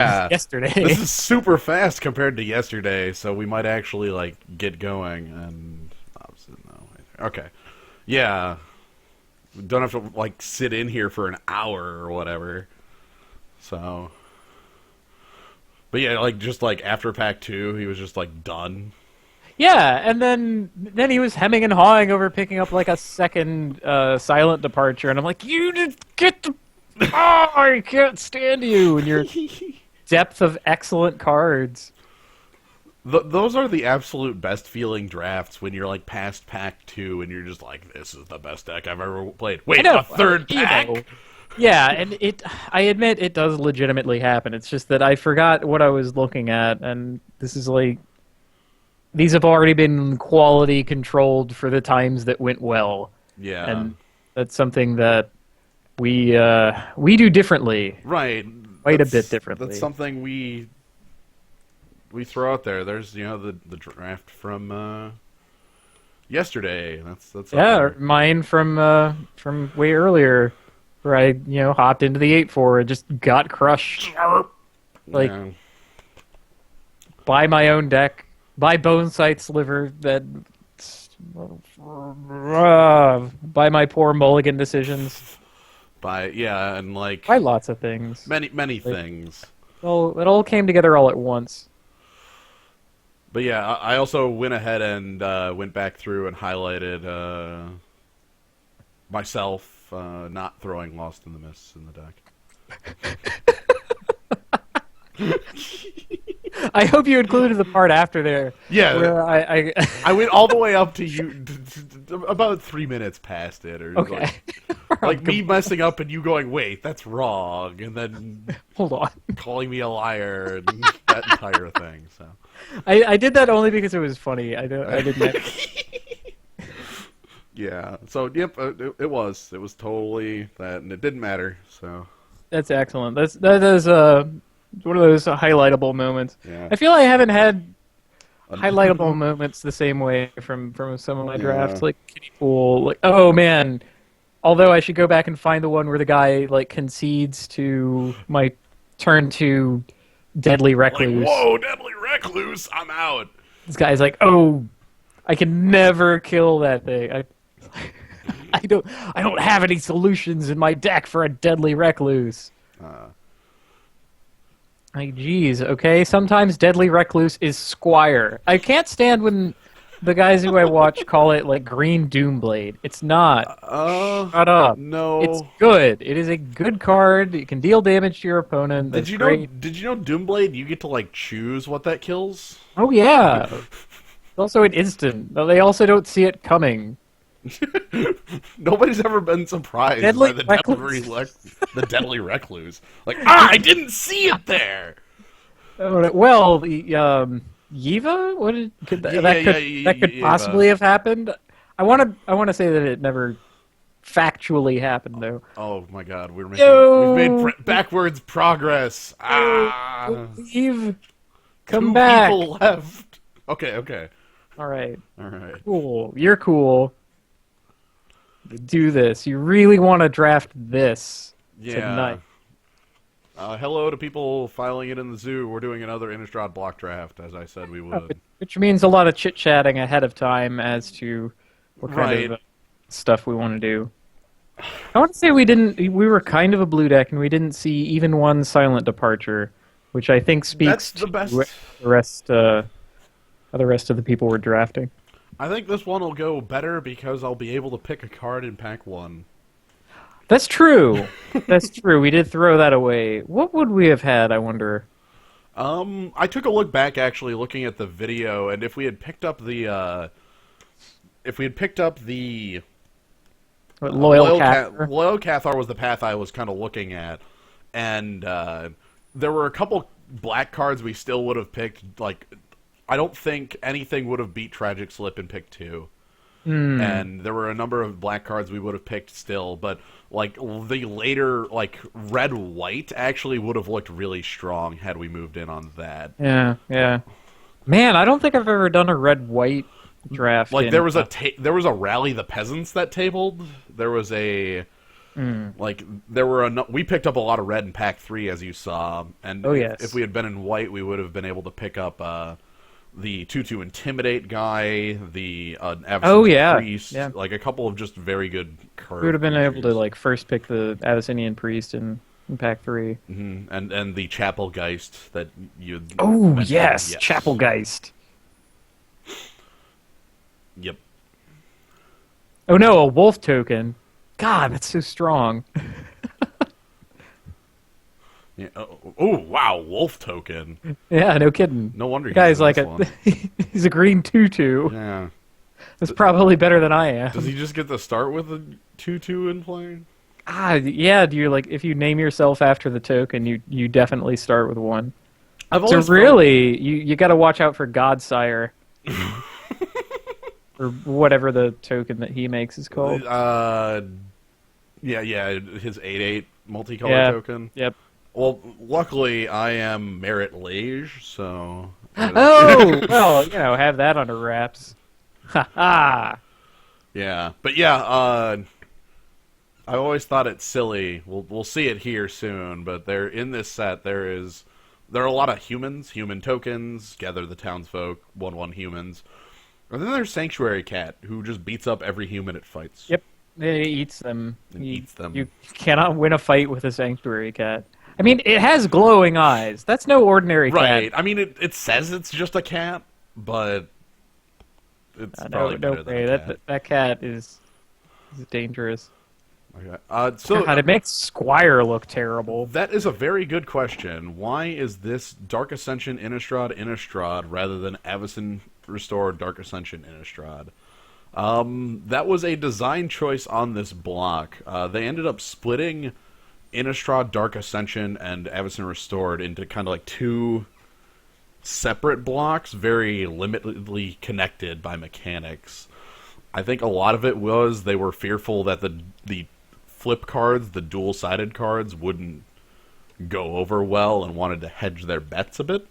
yesterday. This is super fast compared to yesterday, so we might actually like get going. And no, okay, yeah, we don't have to like sit in here for an hour or whatever. So, but yeah, like just like after pack 2, he was just like done. Yeah, and then he was hemming and hawing over picking up like a second silent departure, and I'm like, you just get the. Oh, I can't stand you and your depth of excellent cards. Those are the absolute best feeling drafts when you're like past pack 2 and you're just like, this is the best deck I've ever played. Wait, a third pack? You know, yeah, and I admit it does legitimately happen. It's just that I forgot what I was looking at, and this is like, these have already been quality controlled for the times that went well. Yeah. And that's something that we do differently. Right. Quite a bit differently. That's something we throw out there. There's, the draft from yesterday. That's yeah, mine from way earlier, where I hopped into the 8-4 and just got crushed. Like by my own deck, by Bone Sight's Liver, that by my poor mulligan decisions. And like By lots of things. Many things. Well, it all came together all at once. But yeah, I also went ahead and went back through and highlighted myself not throwing Lost in the Mists in the deck. I hope you included the part after there. Yeah, where I I went all the way up to you, about 3 minutes past it, or okay. like me messing up and you going, "Wait, that's wrong," and then hold on, calling me a liar and that entire thing. So I did that only because it was funny. I didn't. Yeah. So yep, it was totally that, and it didn't matter. So that's excellent. That is one of those highlightable moments. Yeah. I feel I haven't had highlightable moments the same way from some of my drafts, like Kiddie Pool. Like, oh man. Although I should go back and find the one where the guy like concedes to my turn to Deadly Recluse. Like, whoa, Deadly Recluse, I'm out. This guy's like, oh, I can never kill that thing. I don't have any solutions in my deck for a Deadly Recluse. Like, geez, okay. Sometimes Deadly Recluse is Squire. I can't stand when the guys who I watch call it like Green Doomblade. It's not. Shut up. No. It's good. It is a good card. It can deal damage to your opponent. Did you know Doomblade? You get to like choose what that kills. Oh yeah. It's also an instant. They also don't see it coming. Nobody's ever been surprised by the Deadly Recluse. Like, I didn't see it there. Well, Yiva? That could possibly have happened. I want to say that it never factually happened though. Oh my God, we've made backwards progress. Leave. Come Two back. People left. Okay. All right. Cool. You're cool. Do this. You really want to draft this tonight. Hello to people filing it in the zoo. We're doing another Innistrad block draft, as I said we would. Which means a lot of chit-chatting ahead of time as to what kind of stuff we want to do. I want to say we were kind of a blue deck, and we didn't see even one silent departure, which I think speaks to the rest of the people we're drafting. I think this one will go better because I'll be able to pick a card in pack 1. That's true. That's true. We did throw that away. What would we have had, I wonder? I took a look back, actually, looking at the video, and if we had picked up the Loyal Cathar? Loyal Cathar was the path I was kind of looking at, and there were a couple black cards we still would have picked. Like, I don't think anything would have beat Tragic Slip in pick 2. And there were a number of black cards we would have picked still, but like the later like red-white actually would have looked really strong had we moved in on that. Yeah. Man, I don't think I've ever done a red-white draft. Like there was a Rally the Peasants that tabled. There was a Mm. Like we picked up a lot of red in pack 3, as you saw, and Oh yes. if we had been in white, we would have been able to pick up the 2/2 intimidate guy, the Oh Avacyn's yeah. priest, Yeah. like a couple of just very good We would curve have been able to creatures. like first pick the Abyssinian priest in pack 3. And the Chapelgeist that you Oh mentioned. yes, Yes. Chapelgeist. Yep. Oh no, a wolf token. God, that's so strong. Yeah. Oh wow, wolf token. Yeah, no kidding. No wonder The guy's he's in like this a one. he's a green tutu. Yeah. That's probably better than I am. Does he just get to start with a 2/2 in play? Ah, yeah. Do you like if you name yourself after the token, you definitely start with one. I've So always really, you got to watch out for Godsire, or whatever the token that he makes is called. Yeah, his 8/8 multicolor Yeah. token. Yep. Well, luckily I am Merit Lage, so. Oh well, have that under wraps. Ha ha. Yeah, but yeah, I always thought it silly. We'll see it here soon, but there in this set there are a lot of human tokens. Gather the townsfolk, 1/1 humans, and then there's Sanctuary Cat, who just beats up every human it fights. Yep. It eats them. And eats them. You cannot win a fight with a sanctuary cat. I mean, it has glowing eyes. That's no ordinary Right. cat. I mean, it says it's just a cat, but it's probably No better than way. a cat. That cat is dangerous. Okay. So God, it makes Squire look terrible. that is a very good question. Why is this Dark Ascension Innistrad rather than Avacyn Restored Dark Ascension Innistrad? That was a design choice on this block. They ended up splitting Innistrad Dark Ascension and Avacyn Restored into kind of like two separate blocks, very limitedly connected by mechanics. I think a lot of it was they were fearful that the flip cards, the dual-sided cards, wouldn't go over well and wanted to hedge their bets a bit.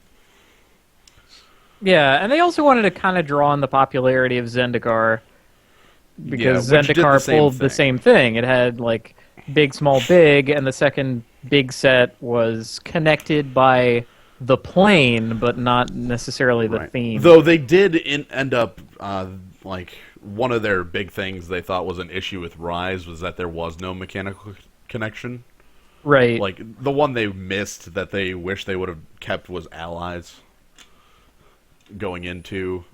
Yeah, and they also wanted to kind of draw on the popularity of Zendikar because which did the Zendikar same pulled the thing. same thing. It had like big, small, big, and the second big set was connected by the plane, but not necessarily the theme. Though they did end up, like, one of their big things they thought was an issue with Rise was that there was no mechanical connection. Right. Like, the one they missed that they wish they would have kept was Allies going into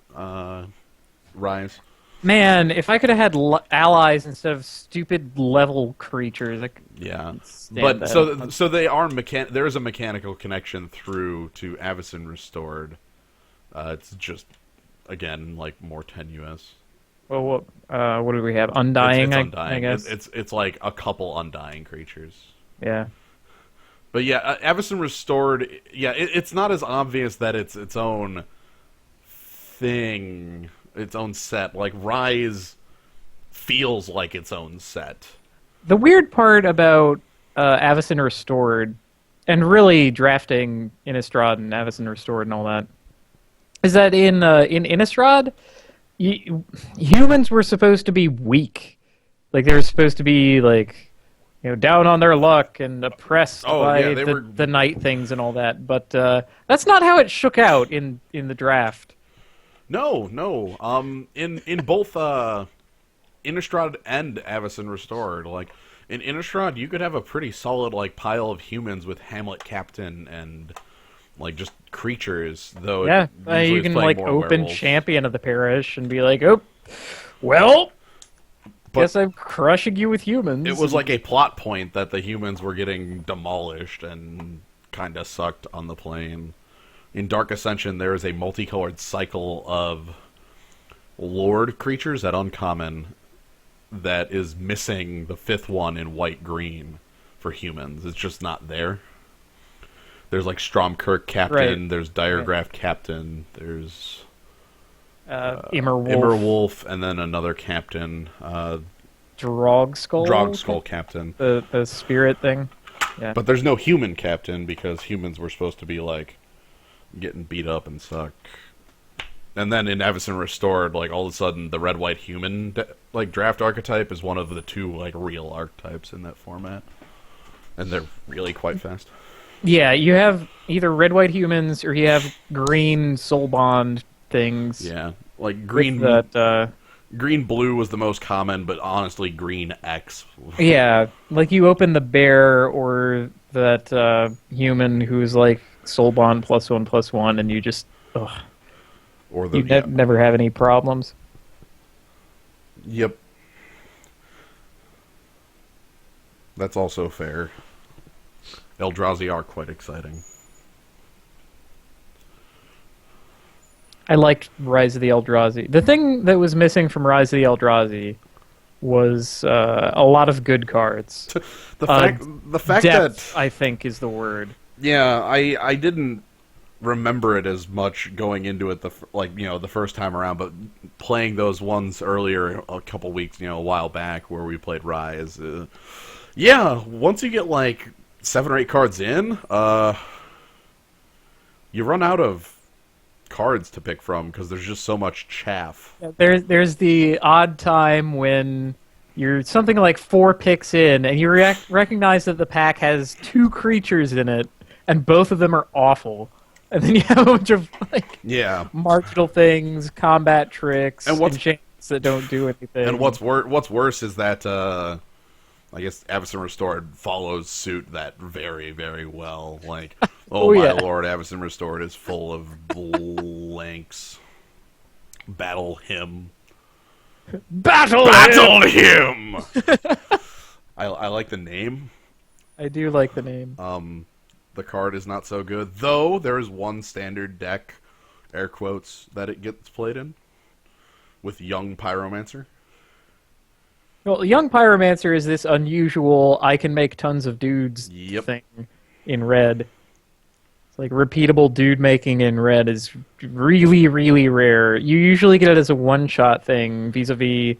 Rise. Man, if I could have had allies instead of stupid level creatures, I could Yeah, stand but that. so they are there is a mechanical connection through to Avacyn Restored. It's just again like more tenuous. Well, what do we have? Undying, It's undying. I guess. It's like a couple undying creatures. Yeah. But yeah, Avacyn Restored. Yeah, it's not as obvious that it's its own thing, its own set. Like Rise feels like its own set. The weird part about Avacyn Restored, and really drafting Innistrad and Avacyn Restored and all that, is that in Innistrad, humans were supposed to be weak. Like they were supposed to be like, down on their luck and oppressed by the night things and all that. But that's not how it shook out in the draft. No. In both Innistrad and Avacyn Restored, like in Innistrad, you could have a pretty solid like pile of humans with Hamlet Captain and like just creatures. Though Yeah, usually you it's can playing like more open werewolves. champion of the parish and be like, oh, well, But guess I'm crushing you with humans. it was like a plot point that the humans were getting demolished and kind of sucked on the plane. In Dark Ascension, there is a multicolored cycle of Lord creatures at uncommon that is missing the fifth one in white-green for humans. It's just not there. There's like Stromkirk Captain, Right. there's Diregraph Captain, there's Immerwolf, Immerwolf, and then another Captain, Drogskull, Drogskull Captain. the spirit thing. Yeah, But there's no human Captain because humans were supposed to be like getting beat up and suck. And then in Avacyn Restored, like all of a sudden the red-white human like draft archetype is one of the two like real archetypes in that format, and they're really quite fast. Yeah, you have either red-white humans or you have green soul bond things. Yeah, like With green that. green blue was the most common, but honestly, green X. Yeah, like you open the bear or that human who's like soul bond +1/+1, and you just Or the you never have any problems. Yep. That's also fair. Eldrazi are quite exciting. I liked Rise of the Eldrazi. The thing that was missing from Rise of the Eldrazi was a lot of good cards. The fact Depth, that I think, is the word. yeah, I didn't remember it as much going into it the first time around, but playing those ones earlier a couple weeks, a while back where we played Rise, yeah, once you get like 7 or 8 cards in, you run out of cards to pick from because there's just so much chaff. There's the odd time when you're something like 4 picks in, and you recognize that the pack has 2 creatures in it, and both of them are awful. And then you have a bunch of marginal things, combat tricks, and enchantments that don't do anything. And what's worse is that I guess Avacyn Restored follows suit that very, very well. Like, oh my lord, Avacyn Restored is full of blanks. Battle him. Battle him! I like the name. I do like the name. The card is not so good, though there is one standard deck, air quotes, that it gets played in, with Young Pyromancer. Well, Young Pyromancer is this unusual, I can make tons of dudes thing in red. It's like repeatable dude making in red is really, really rare. You usually get it as a one-shot thing, vis-a-vis,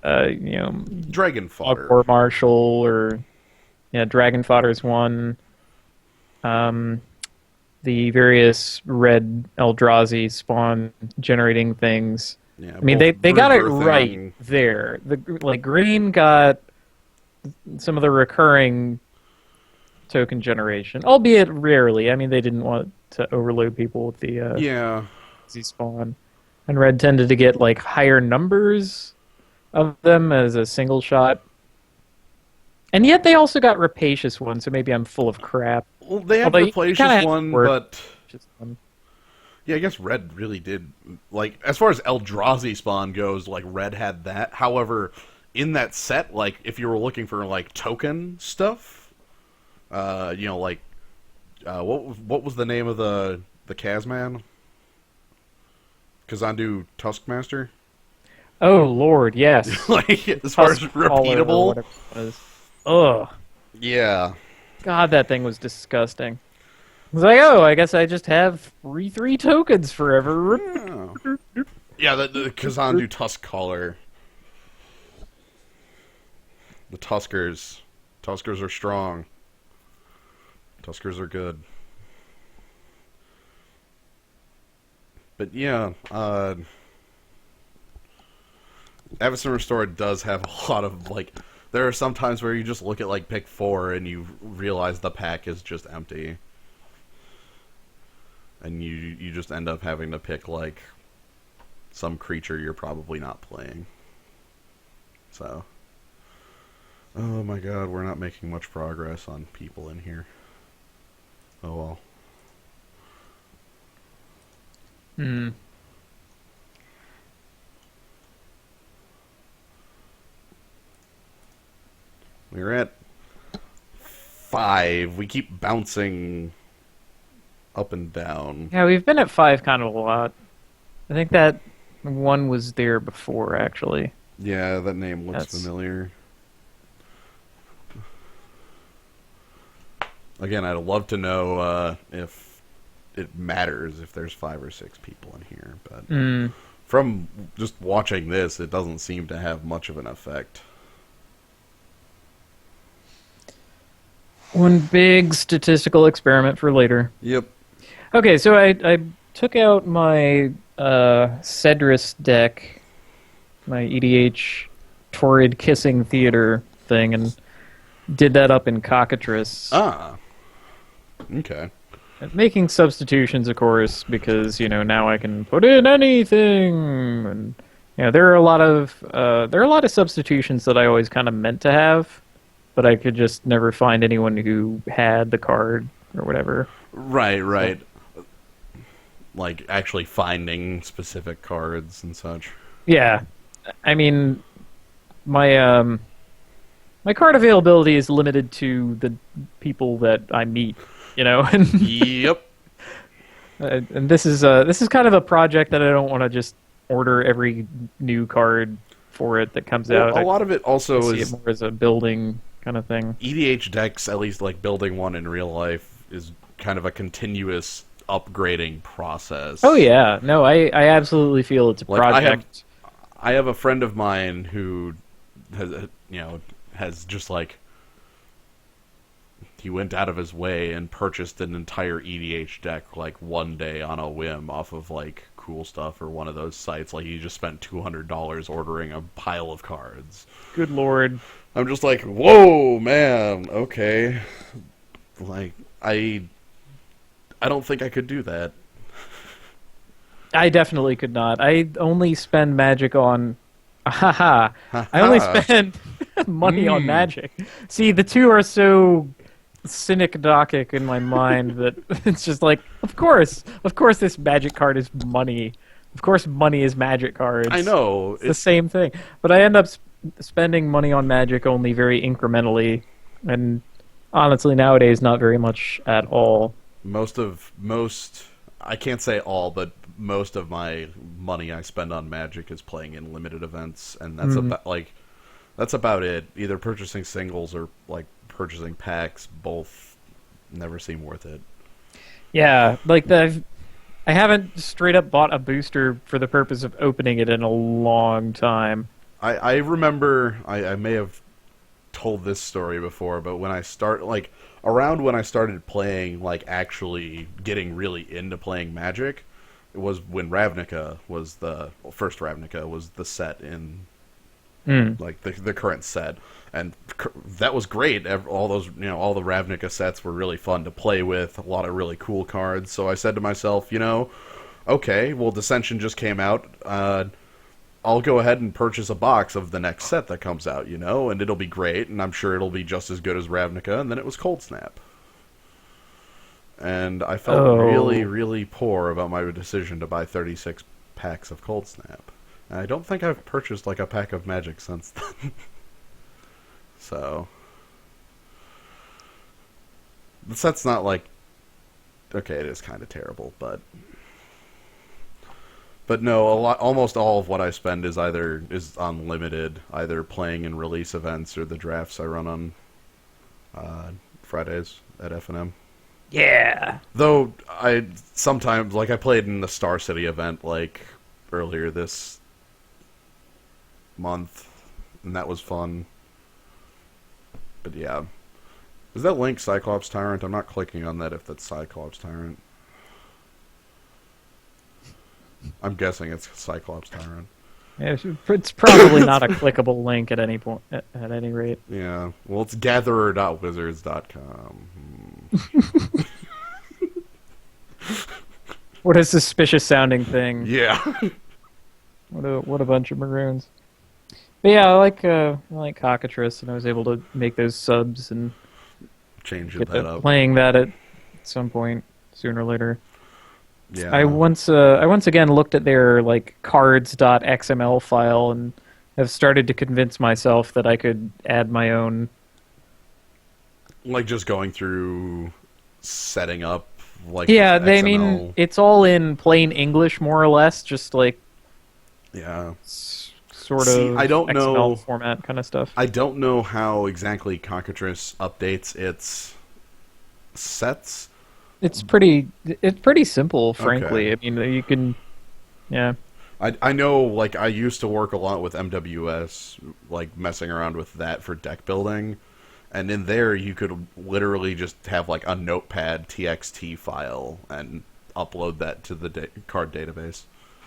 Dragon Fodder. Or Marshall, or, Dragon Fodder's one. The various red Eldrazi spawn generating things. Yeah, I mean, they got it right there. Green got some of the recurring token generation, albeit rarely. I mean, they didn't want to overload people with the Z spawn, and red tended to get like higher numbers of them as a single shot. And yet they also got Rapacious one, so maybe I'm full of crap. Well, they have Rapacious one, but yeah, I guess red really did. Like, as far as Eldrazi spawn goes, like, red had that. However, in that set, like, if you were looking for, like, token stuff, what was the name of the Kaz man? Kazandu Tuskmaster? Oh, Lord, yes. Like, as far as repeatable. Ugh. Yeah. God, that thing was disgusting. I was like, oh, I guess I just have 3/3 tokens forever. Yeah, the Kazandu Tusk Caller. The Tuskers. Tuskers are strong. Tuskers are good. But yeah, Avacyn Restored does have a lot of, like, there are some times where you just look at, like, pick 4 and you realize the pack is just empty. And you just end up having to pick, like, some creature you're probably not playing. So. Oh my god, we're not making much progress on people in here. Oh well. We're at 5. We keep bouncing up and down. Yeah, we've been at 5 kind of a lot. I think that one was there before, actually. Yeah, that name looks familiar. Again, I'd love to know if it matters if there's 5 or 6 people in here, but from just watching this, it doesn't seem to have much of an effect. One big statistical experiment for later. Yep. Okay, so I took out my Cedrus deck, my EDH torrid kissing theater thing and did that up in cockatrice. Ah, okay. Making substitutions, of course, because now I can put in anything, and there are a lot of substitutions that I always kind of meant to have, but I could just never find anyone who had the card or whatever. Right. Like actually finding specific cards and such. Yeah, I mean, my my card availability is limited to the people that I meet, and Yep. and this is kind of a project that I don't want to just order every new card for it that comes out. A lot of it also I see is it more as a building kind of thing. EDH decks, at least like building one in real life, is kind of a continuous upgrading process. Oh yeah, no, I absolutely feel it's a Like, project. I have a friend of mine who has just like he went out of his way and purchased an entire EDH deck like one day on a whim off of like Cool Stuff or one of those sites. Like he just spent $200 ordering a pile of cards. Good lord. I'm just like, whoa, man. Okay, like I don't think I could do that. I definitely could not. I only spend magic on haha. I only spend money on magic. See, the two are so synecdochic in my mind that it's just like, of course this magic card is money. Of course money is magic cards. I know. It's the same thing. But I end up spending money on magic only very incrementally, and honestly nowadays not very much at all. Most I can't say all, but most of my money I spend on Magic is playing in limited events, and that's about it. Either purchasing singles or like purchasing packs. Both never seem worth it. Yeah, like I haven't straight up bought a booster for the purpose of opening it in a long time. I remember I may have told this story before, but when I around when I started playing, like actually getting really into playing Magic, it was when first Ravnica was the set in like the current set, and that was great. All those all the Ravnica sets were really fun to play with, a lot of really cool cards. So I said to myself, okay, well Dissension just came out. I'll go ahead and purchase a box of the next set that comes out, and it'll be great, and I'm sure it'll be just as good as Ravnica, and then it was Cold Snap. And I felt really, really poor about my decision to buy 36 packs of Cold Snap. And I don't think I've purchased like a pack of Magic since then. So the set's not like, okay, it is kind of terrible, but no, almost all of what I spend is unlimited, either playing in release events or the drafts I run on Fridays at F&M. Yeah. Though I sometimes, like I played in the Star City event like earlier this month, and that was fun. But yeah. Is that link Cyclops Tyrant? I'm not clicking on that if that's Cyclops Tyrant. I'm guessing it's Cyclops Tyrant. Yeah, it's probably not a clickable link at any point. At any rate. Yeah. Well, it's gatherer.wizards.com. What a suspicious sounding thing. Yeah. What a bunch of maroons. But yeah, I like Cockatrice, and I was able to make those subs and Change get that up. playing that at some point sooner or later. Yeah. I once again looked at their like cards.xml file and have started to convince myself that I could add my own. Like just going through setting up like Yeah, XML. I mean it's all in plain English more or less, just like yeah. Sort See, of I don't XML know format kind of stuff. I don't know how exactly Cockatrice updates its sets. It's pretty simple, frankly. Okay. I mean, you can, yeah. I know, like, I used to work a lot with MWS, like, messing around with that for deck building, and in there you could literally just have, like, a notepad TXT file and upload that to the card database.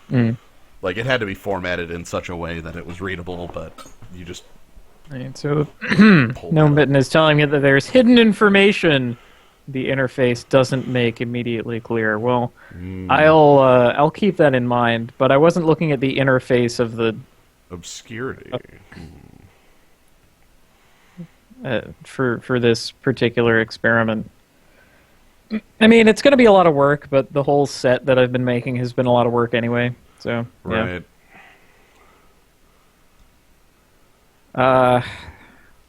Mm. Like, it had to be formatted in such a way that it was readable, but you just Right, so pulled No that. Mitten is telling me that there's hidden information the interface doesn't make immediately clear. Well, I'll keep that in mind, but I wasn't looking at the interface of the Obscurity. for this particular experiment. I mean, it's going to be a lot of work, but the whole set that I've been making has been a lot of work anyway. So, yeah. Right.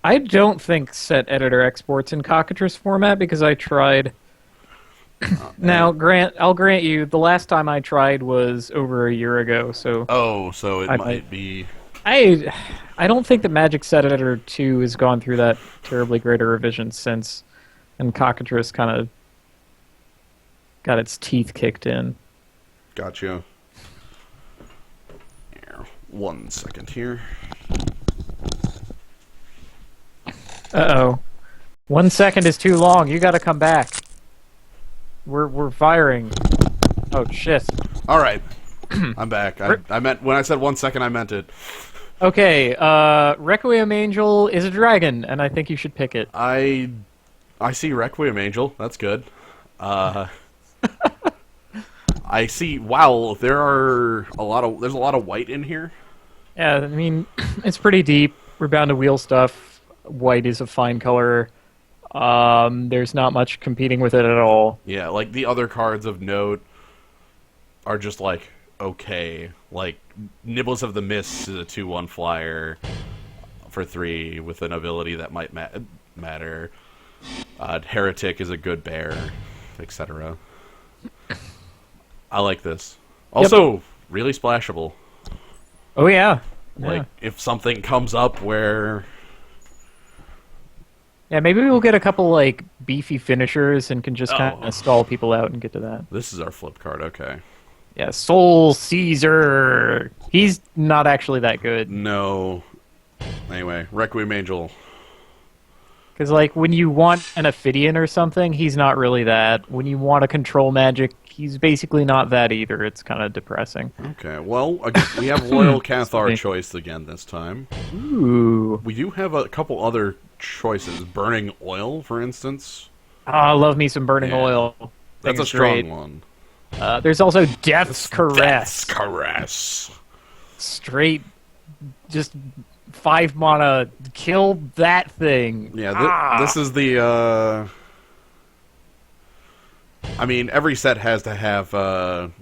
I don't think set editor exports in cockatrice format because I tried. Now, I'll grant you, the last time I tried was over a year ago, so Oh, so it I might be... I don't think that Magic Set Editor 2 has gone through that terribly great a revision since, and cockatrice kind of got its teeth kicked in. Gotcha. Here, 1 second here. Uh-oh. 1 second is too long. You got to come back. We're firing. Oh shit. All right, I'm back. I meant when I said 1 second, I meant it. Okay. Requiem Angel is a dragon, and I think you should pick it. I see Requiem Angel. That's good. I see. Wow, there's a lot of white in here. Yeah, I mean, it's pretty deep. We're bound to wheel stuff. White is a fine color. There's not much competing with it at all. Yeah, like the other cards of note are just like okay. Like Nibbles of the Mist is a 2/1 flyer for 3 with an ability that might matter. Heretic is a good bear, etc. I like this. Also, really splashable. Oh yeah. Like if something comes up where Yeah, maybe we'll get a couple like beefy finishers and can just kind of stall people out and get to that. this is our flip card, okay. Yeah, Soul Caesar. He's not actually that good. No. Anyway, Requiem Angel. Because like when you want an Ophidian or something, he's not really that. When you want to control magic, he's basically not that either. It's kind of depressing. Okay, well, we have Loyal Cathar choice again this time. Ooh. We do have a couple other choices. Burning Oil, for instance. I love me some Burning Yeah. Oil. That's a strong one. There's also Death's Caress. Death's Caress. Straight, just 5 mana, kill that thing. Yeah, this is the, I mean, every set has to have,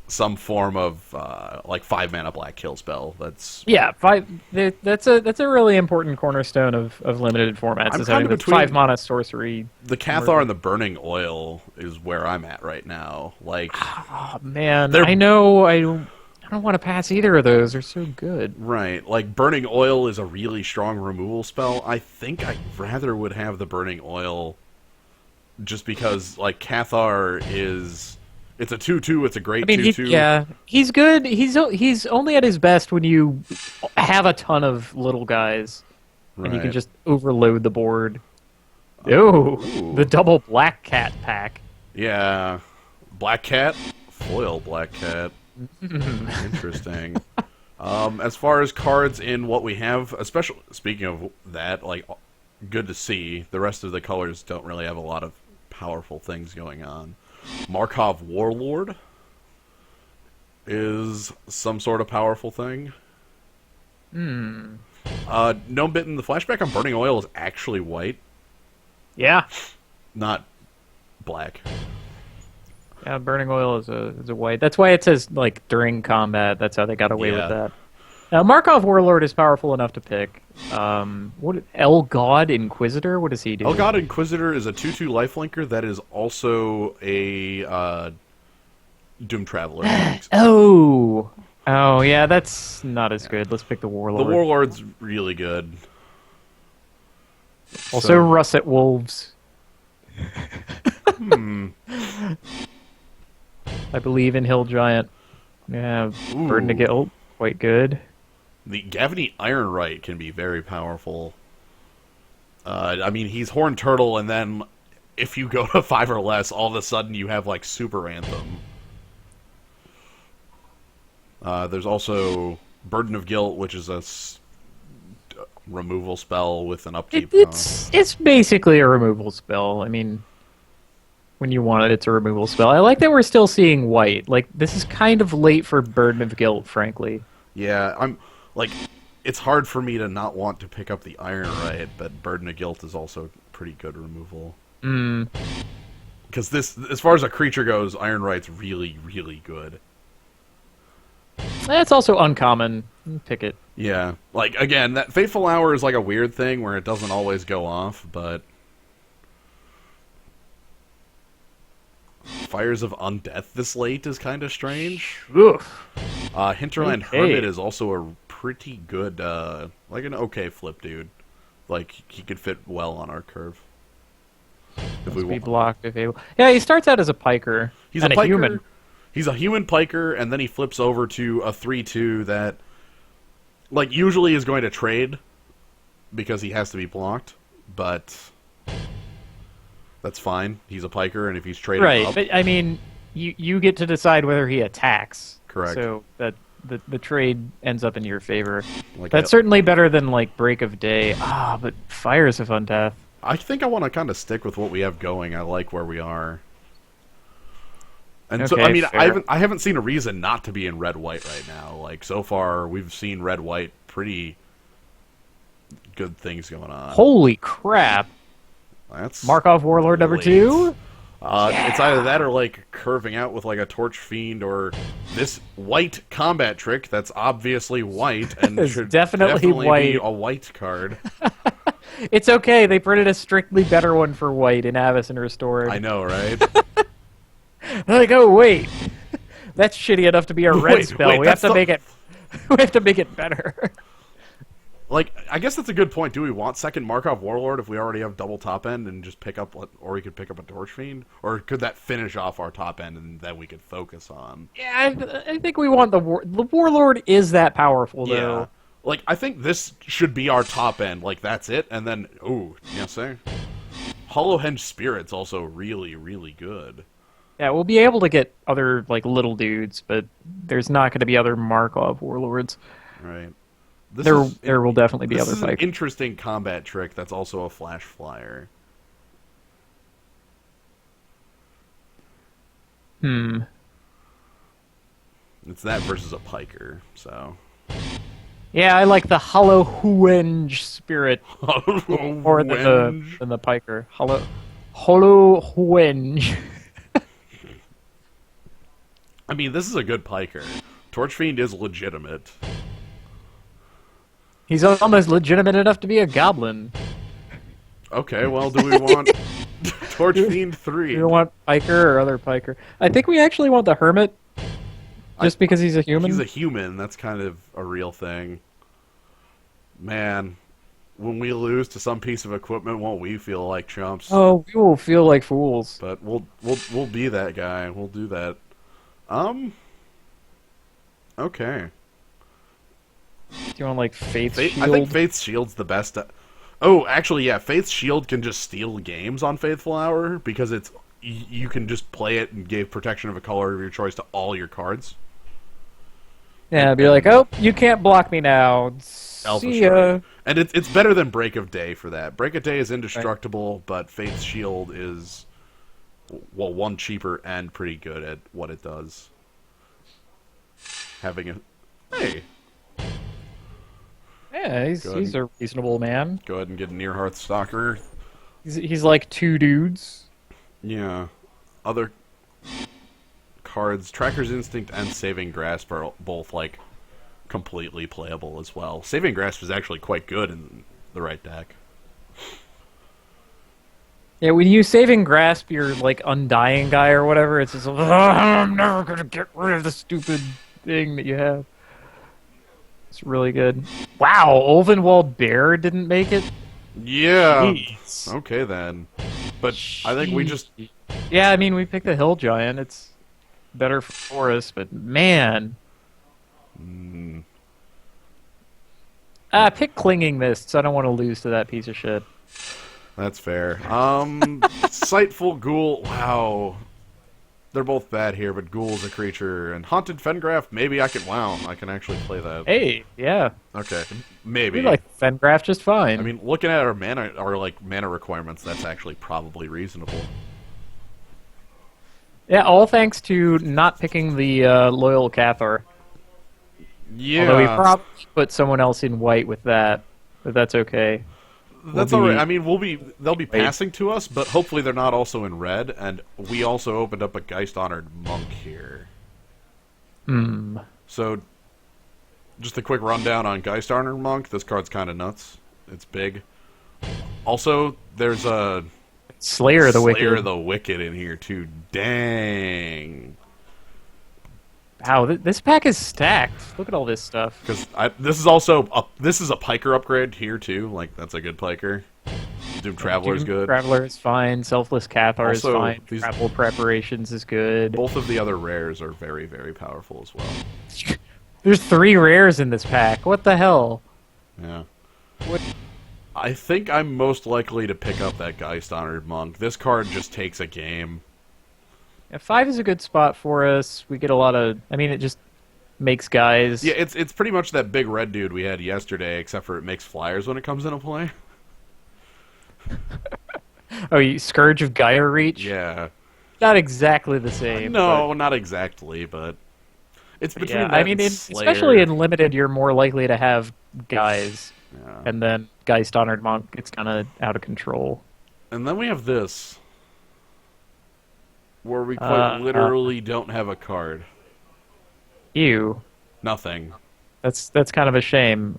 some form of, like, 5 mana black kill spell. That's... Yeah, 5. That's a really important cornerstone of limited formats. I'm is kind of having between 5 mana sorcery. The Cathar and the Burning Oil is where I'm at right now. Like, Oh man, They're- I know. I don't want to pass either of those. They're so good. right, like, Burning Oil is a really strong removal spell. I think I rather would have the Burning Oil just because, like, Cathar is... It's a 2/2, it's a great 2/2. Yeah, he's good. He's only at his best when you have a ton of little guys, and you can Right. just overload the board. Ooh, the double Black Cat pack. Yeah. Black Cat? Foil Black Cat. Interesting. As far as cards in what we have, especially speaking of that, like, good to see. The rest of the colors don't really have a lot of powerful things going on. Markov Warlord is some sort of powerful thing. No Bitten, the flashback on Burning Oil is actually white, Yeah, not black. yeah. Burning Oil is a white. That's why it says like during combat. That's how they got away Yeah. with that. Now Markov Warlord is powerful enough to pick. What El God Inquisitor? What does he do? El God Inquisitor is a 2/2 lifelinker that is also a Doom Traveler. Oh, yeah. That's not as good. Let's pick the The Warlord. Warlord's really good. Also, So- Russet Wolves. I believe in Hill Giant. Yeah, Burden of Ooh. Guilt, quite good. The Gavany Ironwright can be very powerful. I mean, he's Horned Turtle, and then if you go to 5 or less, all of a sudden you have, like, Super Anthem. There's also Burden of Guilt, which is a removal spell with an upkeep cost. It's basically a removal spell. I mean, when you want it, it's a removal spell. I like that we're still seeing white. Like, this is kind of late for Burden of Guilt, frankly. Yeah, like, it's hard for me to not want to pick up the Iron Right, but Burden of Guilt is also pretty good removal. Because this, as far as a creature goes, Iron Right's really, really good. It's also uncommon. Pick it. Yeah, like, again, that Fateful Hour is like a weird thing where it doesn't always go off, but Fires of Undeath this late is kind of strange. Oof. Hinterland Okay. Hermit is also a pretty good, like an okay flip dude. Like, he could fit well on our curve. If we Be want. blocked if able. Yeah, he starts out as a piker. He's and a piker. human. He's a human piker, and then he flips over to a 3/2 that, like, usually is going to trade because he has to be blocked, but that's fine. He's a piker, and if he's traded Right, up, but I mean, you get to decide whether he attacks. Correct. So that the trade ends up in your favor. like, That's certainly better than like Break of Day. But Fires of Undeath. I think I want to kind of stick with what we have going. I like where we are. And so, Okay, I mean, fair. I haven't seen a reason not to be in red-white right now. Like, so far, we've seen red-white pretty good things going on. Holy crap! That's Markov Warlord number late. 2. It's either that or, like, curving out with, like, a Torch Fiend or this white combat trick that's obviously white and It's should definitely white. be a white card. It's okay. They printed a strictly better one for white in Avis and Restored. I know, right? They're like, oh wait, that's shitty enough to be a red Wait, spell. wait, We have that's to make it. We have to make it better. Like, I guess that's a good point. Do we want second Markov Warlord if we already have double top end and just pick up, or we could pick up a Torch Fiend? Or could that finish off our top end and then we could focus on? Yeah, I think we want the Warlord is that powerful though. Yeah. Like, I think this should be our top end. Like, that's it. And then, ooh, yes, sir. Hollowhenge Spirit's also really, really good. Yeah, we'll be able to get other like little dudes, but there's not going to be other Markov Warlords. Right. There will definitely be This other is an fights. interesting combat trick that's also a flash flyer. It's that versus a piker, so. Yeah, I like the Hollowhenge Spirit more than the Piker. Hollowhenge. I mean, this is a good piker. Torch Fiend is legitimate. He's almost legitimate enough to be a goblin. Okay, well, do we want Torch Fiend 3? Do you want Piker or other Piker? I think we actually want the Hermit, just because he's a human. He's a human. That's kind of a real thing. Man, when we lose to some piece of equipment, won't we feel like chumps? Oh, we will feel like fools. But we'll be that guy. We'll do that. Okay. Do you want like Faith's Shield? I think Faith's Shield's the best. Oh, actually, yeah. Faith's Shield can just steal games on Faithful Hour because it's you can just play it and give protection of a color of your choice to all your cards. Yeah, be like, oh, you can't block me now. Alpha See ya. Strike. And it's better than Break of Day for that. Break of Day is indestructible, but Faith's Shield is, well, one, cheaper and pretty good at what it does. Having a... Hey! Yeah, he's a reasonable man. Go ahead and get a Near Hearth Stalker. He's like 2 dudes. Yeah. Other cards, Tracker's Instinct and Saving Grasp are both, like, completely playable as well. Saving Grasp is actually quite good in the right deck. Yeah, when you Saving Grasp your like Undying guy or whatever, it's just like, I'm never gonna get rid of the stupid thing that you have. It's really good. Wow, Ulvenwald Bear didn't make it? Yeah. Jeez. Okay, then. But I think we just... Yeah, I mean, we picked the Hill Giant. It's better for us, but man. Pick Clinging Mists. I don't want to lose to that piece of shit. That's fair. Sightful Ghoul. Wow. They're both bad here, but Ghoul's a creature, and Haunted Fengraf, maybe I can... Wow, I can actually play that. Hey, yeah. Okay, We maybe. like Fengraf just I fine. mean, looking at our mana requirements, that's actually probably reasonable. Yeah, all thanks to not picking the loyal Cathar. Although we Yeah, probably put someone else in white with that, but that's okay. that's We'll alright. be I mean, they'll be passing to us, but hopefully they're not also in red, and we also opened up a Geist-Honored Monk here. Hmm. So, just a quick rundown on Geist-Honored Monk. This card's kind of nuts. It's big. Also, there's a Slayer of the Wicked. Slayer of the Wicked in here, too. Dang. Wow, this pack is stacked. Look at all this stuff. Because this is a Piker upgrade here, too. Like, that's a good Piker. Doom Traveler's Doom good. Traveler is fine. Selfless Cathar is Also, fine. these- Travel Preparations is good. Both of the other rares are very, very powerful as well. There's 3 rares in this pack. What the hell? Yeah. What? I think I'm most likely to pick up that Geist-Honored Monk. This card just takes a game. Yeah, 5 is a good spot for us. We get a lot of... I mean, it just makes guys... Yeah, it's pretty much that big red dude we had yesterday, except for it makes flyers when it comes into play. Oh, Scourge of Gaia Reach? Yeah. Not exactly the same. No, not exactly, but it's but between yeah, that I mean, and Slayer. especially in Limited, you're more likely to have guys. Yeah. And then Geist Honored Monk gets kind of out of control. And then we have this, where we quite literally don't have a card. Ew. Nothing. That's kind of a shame.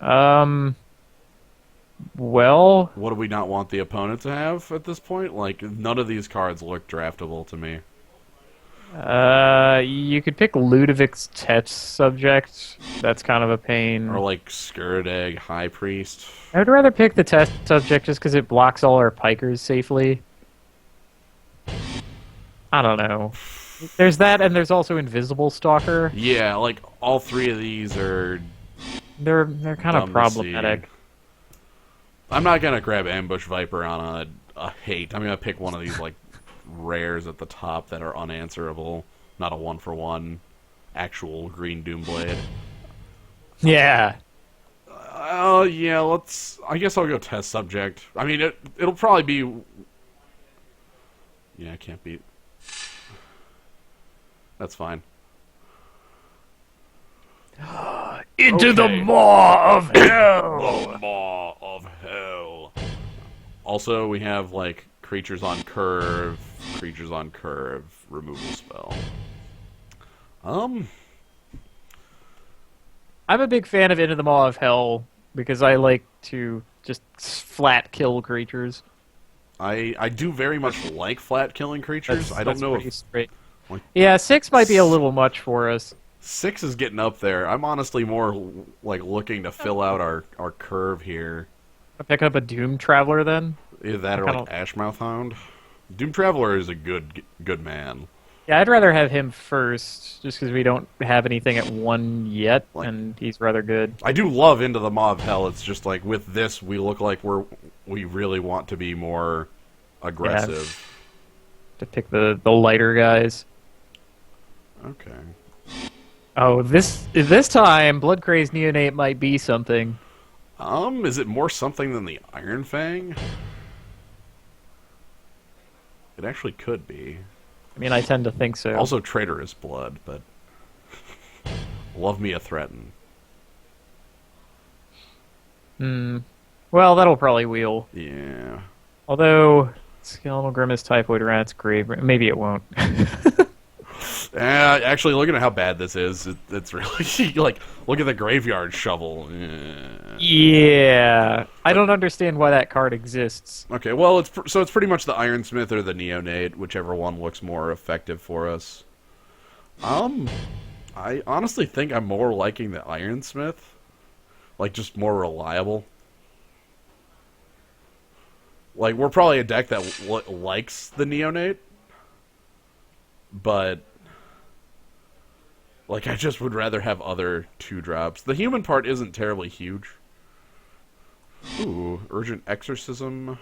Well, What do we not want the opponent to have at this point? Like, none of these cards look draftable to me. you could pick Ludovic's Test Subject. That's kind of a pain. Or like Skirdag High Priest. I would rather pick the Test Subject just because it blocks all our Pikers safely. I don't know. There's that, and there's also Invisible Stalker. Yeah, like all 3 of these are They're kind dumb of to problematic. see. I'm not gonna grab Ambush Viper on a hate. I'm gonna pick one of these like rares at the top that are unanswerable, not a 1-for-1 actual green Doomblade. Yeah. Oh yeah, I guess I'll go Test Subject. I mean, it'll probably be. Yeah, I can't beat. That's fine. Into the Okay. maw of hell! The Maw of Hell. Also, we have like creatures on curve, removal spell. I'm a big fan of Into the Maw of Hell because I like to just flat kill creatures. I do very much like flat killing creatures. I don't know pretty if straight. like- Yeah, 6 might be a little much for us. 6 is getting up there. I'm honestly more like looking to fill out our curve here. I'll pick up a Doom Traveler then. Either that or like Ashmouth Hound. Doom Traveler is a good man. Yeah, I'd rather have him first, just because we don't have anything at 1 yet, Like- and he's rather good. I do love Into the Maw of Hell. It's just like with this, we look like we really want to be more aggressive. To pick the lighter guys. Okay. Oh, this time, Blood Crazed Neonate might be something. Is it more something than the Iron Fang? It actually could be. I mean, I tend to think so. Also, Traitorous Blood, but love me a threaten. Well, that'll probably wheel. Yeah. Although, Skeletal Grimace, Typhoid Rats, Grave... Maybe it won't. Actually, looking at how bad this is, it's really like look at the Graveyard Shovel. Yeah. I don't understand why that card exists. Okay, well, it's pretty much the Ironsmith or the Neonate, whichever one looks more effective for us. I honestly think I'm more liking the Ironsmith, like just more reliable. Like we're probably a deck that likes the Neonate, but like I just would rather have other 2-drops. The human part isn't terribly huge. Ooh, Urgent Exorcism.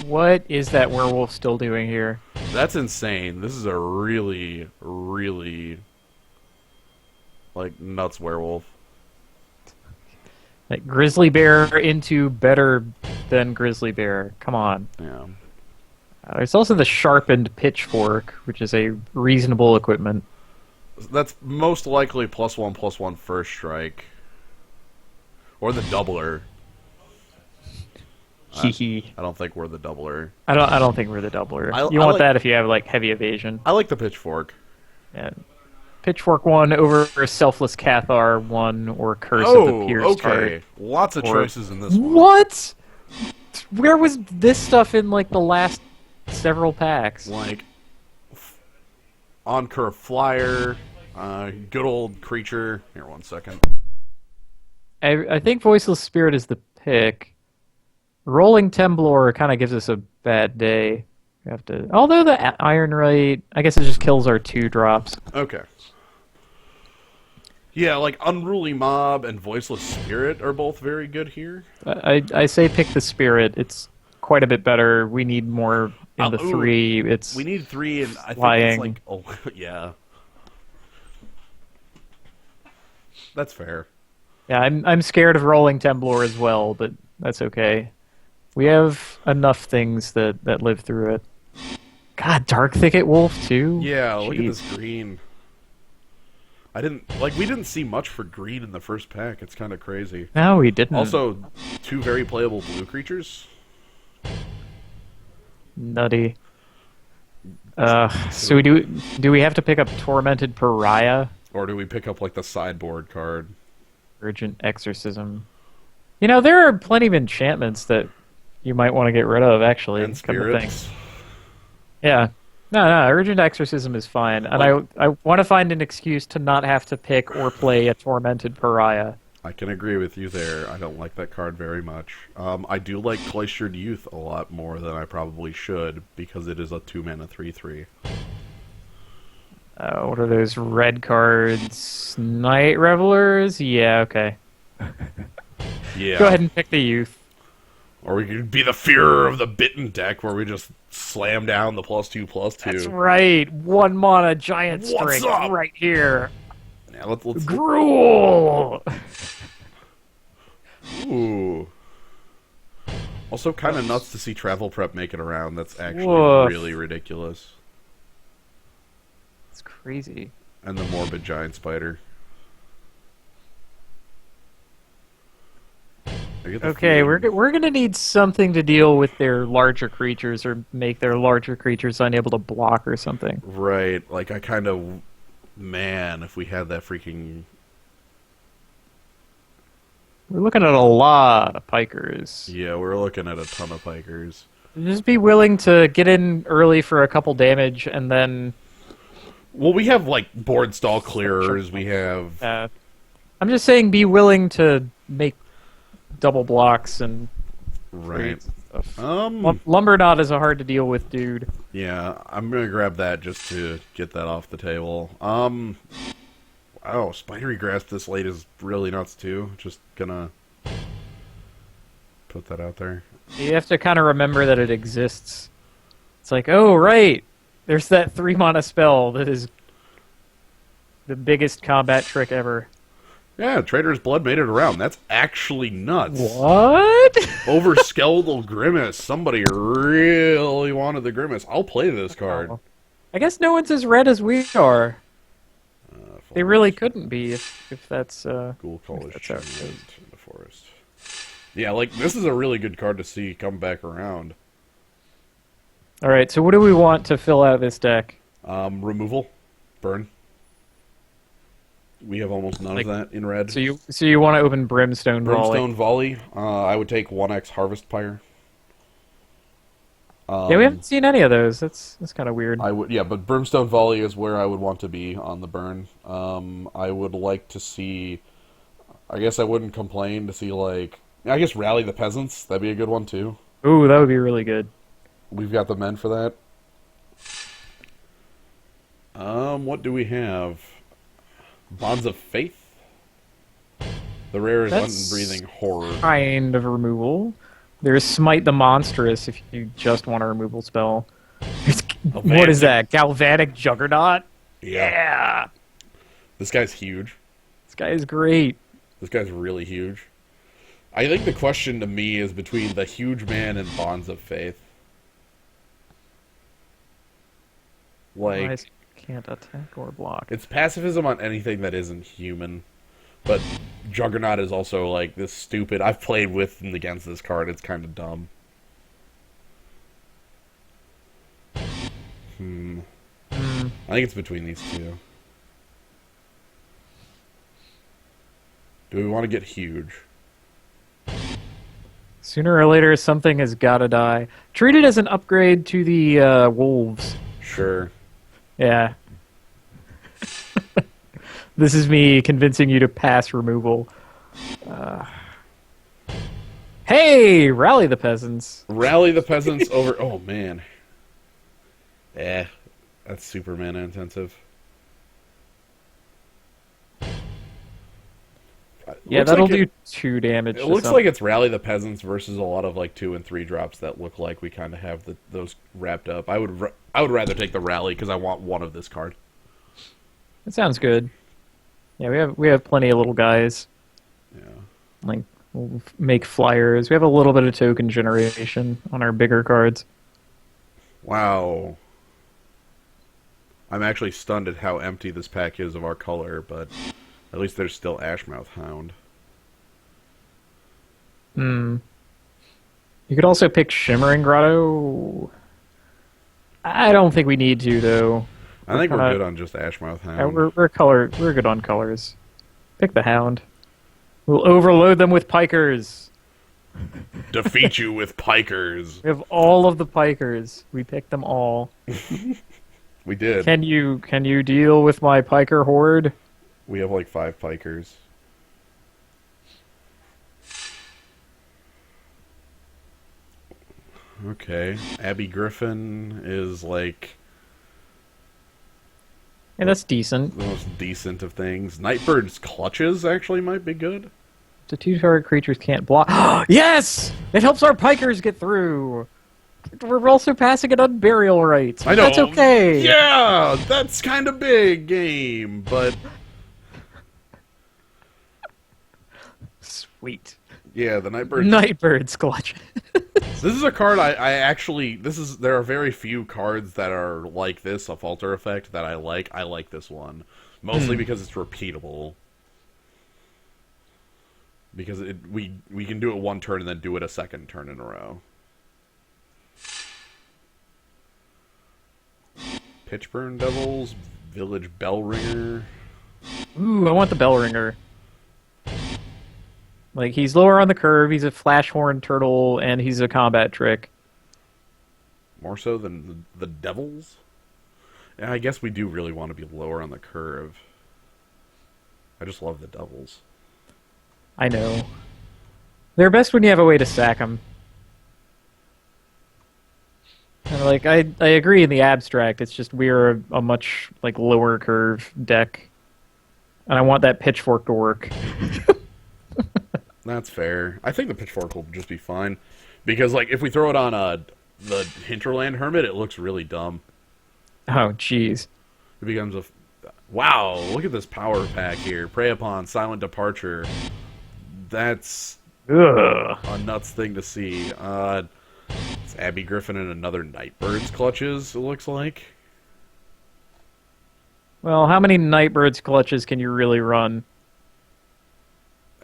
What is that werewolf still doing here? That's insane. This is a really, really like nuts werewolf. Like grizzly bear into better than grizzly bear. Come on. Yeah. There's also the sharpened pitchfork, which is a reasonable equipment. That's most likely +1/+1 first strike. Or the doubler. Hee I don't think we're the doubler. I don't think we're the doubler. I You want like- that if you have like heavy evasion. I like the pitchfork. Yeah. Pitchfork 1 over Selfless Cathar 1 or Curse of the Pierced okay. Heart. Lots of Or- choices in this one. What? Where was this stuff in like the last several packs? Like, on curve flyer, good old creature. Here, 1 second. I think Voiceless Spirit is the pick. Rolling Temblor kind of gives us a bad day. We have to, although the Iron Right, I guess it just kills our 2-drops. Okay. Yeah, like Unruly Mob and Voiceless Spirit are both very good here. I say pick the Spirit. It's quite a bit better. We need more in the Ooh, 3. It's We need 3, and I think flying. it's like, oh, yeah. That's fair. Yeah, I'm scared of Rolling Temblor as well, but that's okay. We have enough things that live through it. God, Dark Thicket Wolf too? Yeah, look at Jeez. this green. We didn't see much for green in the first pack. It's kind of crazy. No, we didn't. Also, 2 very playable blue creatures. Nutty. So do we have to pick up Tormented Pariah? Or do we pick up, like, the sideboard card? Urgent Exorcism. You know, there are plenty of enchantments that you might want to get rid of, actually. And come to think. spirits? Yeah. No, Urgent Exorcism is fine. And I want to find an excuse to not have to pick or play a Tormented Pariah. I can agree with you there. I don't like that card very much. I do like Cloistered Youth a lot more than I probably should, because it is a 2-mana 3/3. What are those red cards? Night Revelers? Yeah, okay. Yeah. Go ahead and pick the youth. Or we could be the Fear of the Bitten deck, where we just slam down the +2/+2. That's right. 1 mana giant What's strength up? right here. Yeah, let's Gruel! Ooh. Also, kind of nuts to see Travel Prep make it around. That's actually Woof. really ridiculous. It's crazy. And the Morbid Giant Spider. I get the Okay, feeling- we're gonna need something to deal with their larger creatures or make their larger creatures unable to block or something. Right, like I kind of... Man, if we had that freaking... We're looking at a lot of pikers. Yeah, we're looking at a ton of pikers. Just be willing to get in early for a couple damage and then... Well, we have, like, board stall clearers, we have... I'm just saying be willing to make double blocks and... Right. Stuff. Lumbernaught is a hard to deal with dude. Yeah, I'm gonna grab that just to get that off the table. Oh, Spidery Grasp this late is really nuts too. Just gonna put that out there. You have to kind of remember that it exists. It's like, oh, right. There's that 3-mana spell that is the biggest combat trick ever. Yeah, Trader's Blood made it around. That's actually nuts. What? Over Skeletal Grimace. Somebody really wanted the Grimace. I'll play this card. I guess no one's as red as we are. They really couldn't be if that's... Ghoul College that's how it Giant goes. in the forest. Yeah, like, this is a really good card to see come back around. Alright, so what do we want to fill out this deck? Removal. Burn. We have almost none of that in red. So you want to open Brimstone Volley? Brimstone Volley. I would take 1x Harvest Pyre. Yeah, we haven't seen any of those. That's kind of weird. But Brimstone Volley is where I would want to be on the burn. I would like to see... I guess I wouldn't complain to see, like... I guess Rally the Peasants. That'd be a good one, too. Ooh, that would be really good. We've got the men for that. What do we have? Bonds of Faith? The rare is That's Unbreathing Horror. Kind of removal. There's Smite the Monstrous if you just want a removal spell. What is Advancing. that? Galvanic Juggernaut? Yeah. Yeah! This guy's huge. This guy is great. This guy's really huge. I think the question to me is between the huge man and Bonds of Faith. Like, Otherwise, can't attack or block. it's pacifism on anything that isn't human. But Juggernaut is also like this stupid. I've played with and against this card. It's kind of dumb. I think it's between these two. Do we want to get huge? Sooner or later, something has gotta die. Treat it as an upgrade to the wolves. Sure. Yeah. This is me convincing you to pass removal. Hey! Rally the peasants. Rally the peasants over... Oh, man. That's super mana intensive. Yeah, Looks that'll like do 2 damage. It looks like it's Rally the Peasants versus a lot of like 2 and 3 drops that look like we kind of have those wrapped up. I would rather take the Rally because I want one of this card. That sounds good. Yeah, we have plenty of little guys. Yeah. Like, we'll make flyers. We have a little bit of token generation on our bigger cards. Wow. I'm actually stunned at how empty this pack is of our color, but at least there's still Ashmouth Hound. You could also pick Shimmering Grotto. I don't think we need to, though. I think we're good on just Ashmouth Hound. Yeah, we're good on colors. Pick the Hound. We'll overload them with pikers. Defeat you with pikers. We have all of the pikers. We picked them all. We did. Can you deal with my piker horde? We have like 5 pikers. Okay. Abby Griffin is like Yeah, that's decent. the most decent of things. Nightbird's Clutches actually might be good. The 2 target creatures can't block. Yes! It helps our pikers get through. We're also passing it on burial rights. I know. That's okay. Yeah, that's kind of big game, but Sweet. yeah, the Nightbird. Nightbird's clutch. This is a card I actually. There are very few cards that are like this, a Falter Effect, that I like. I like this one mostly because it's repeatable. Because we can do it one turn and then do it a second turn in a row. Pitchburn Devils, Village Bellringer. Ooh, I want the bell ringer. Like, he's lower on the curve, he's a Flashhorn Turtle, and he's a combat trick. More so than the Devils? Yeah, I guess we do really want to be lower on the curve. I just love the Devils. I know. They're best when you have a way to sack them. And like, I agree in the abstract, it's just we're a much, like, lower curve deck. And I want that pitchfork to work. That's fair. I think the Pitchfork will just be fine. Because, like, if we throw it on the Hinterland Hermit, it looks really dumb. Oh, jeez. It becomes a... Wow, look at this power pack here. Prey Upon, Silent Departure. That's Ugh. a nuts thing to see. It's Abby Griffin and another Nightbird's Clutches, it looks like. Well, how many Nightbird's clutches can you really run?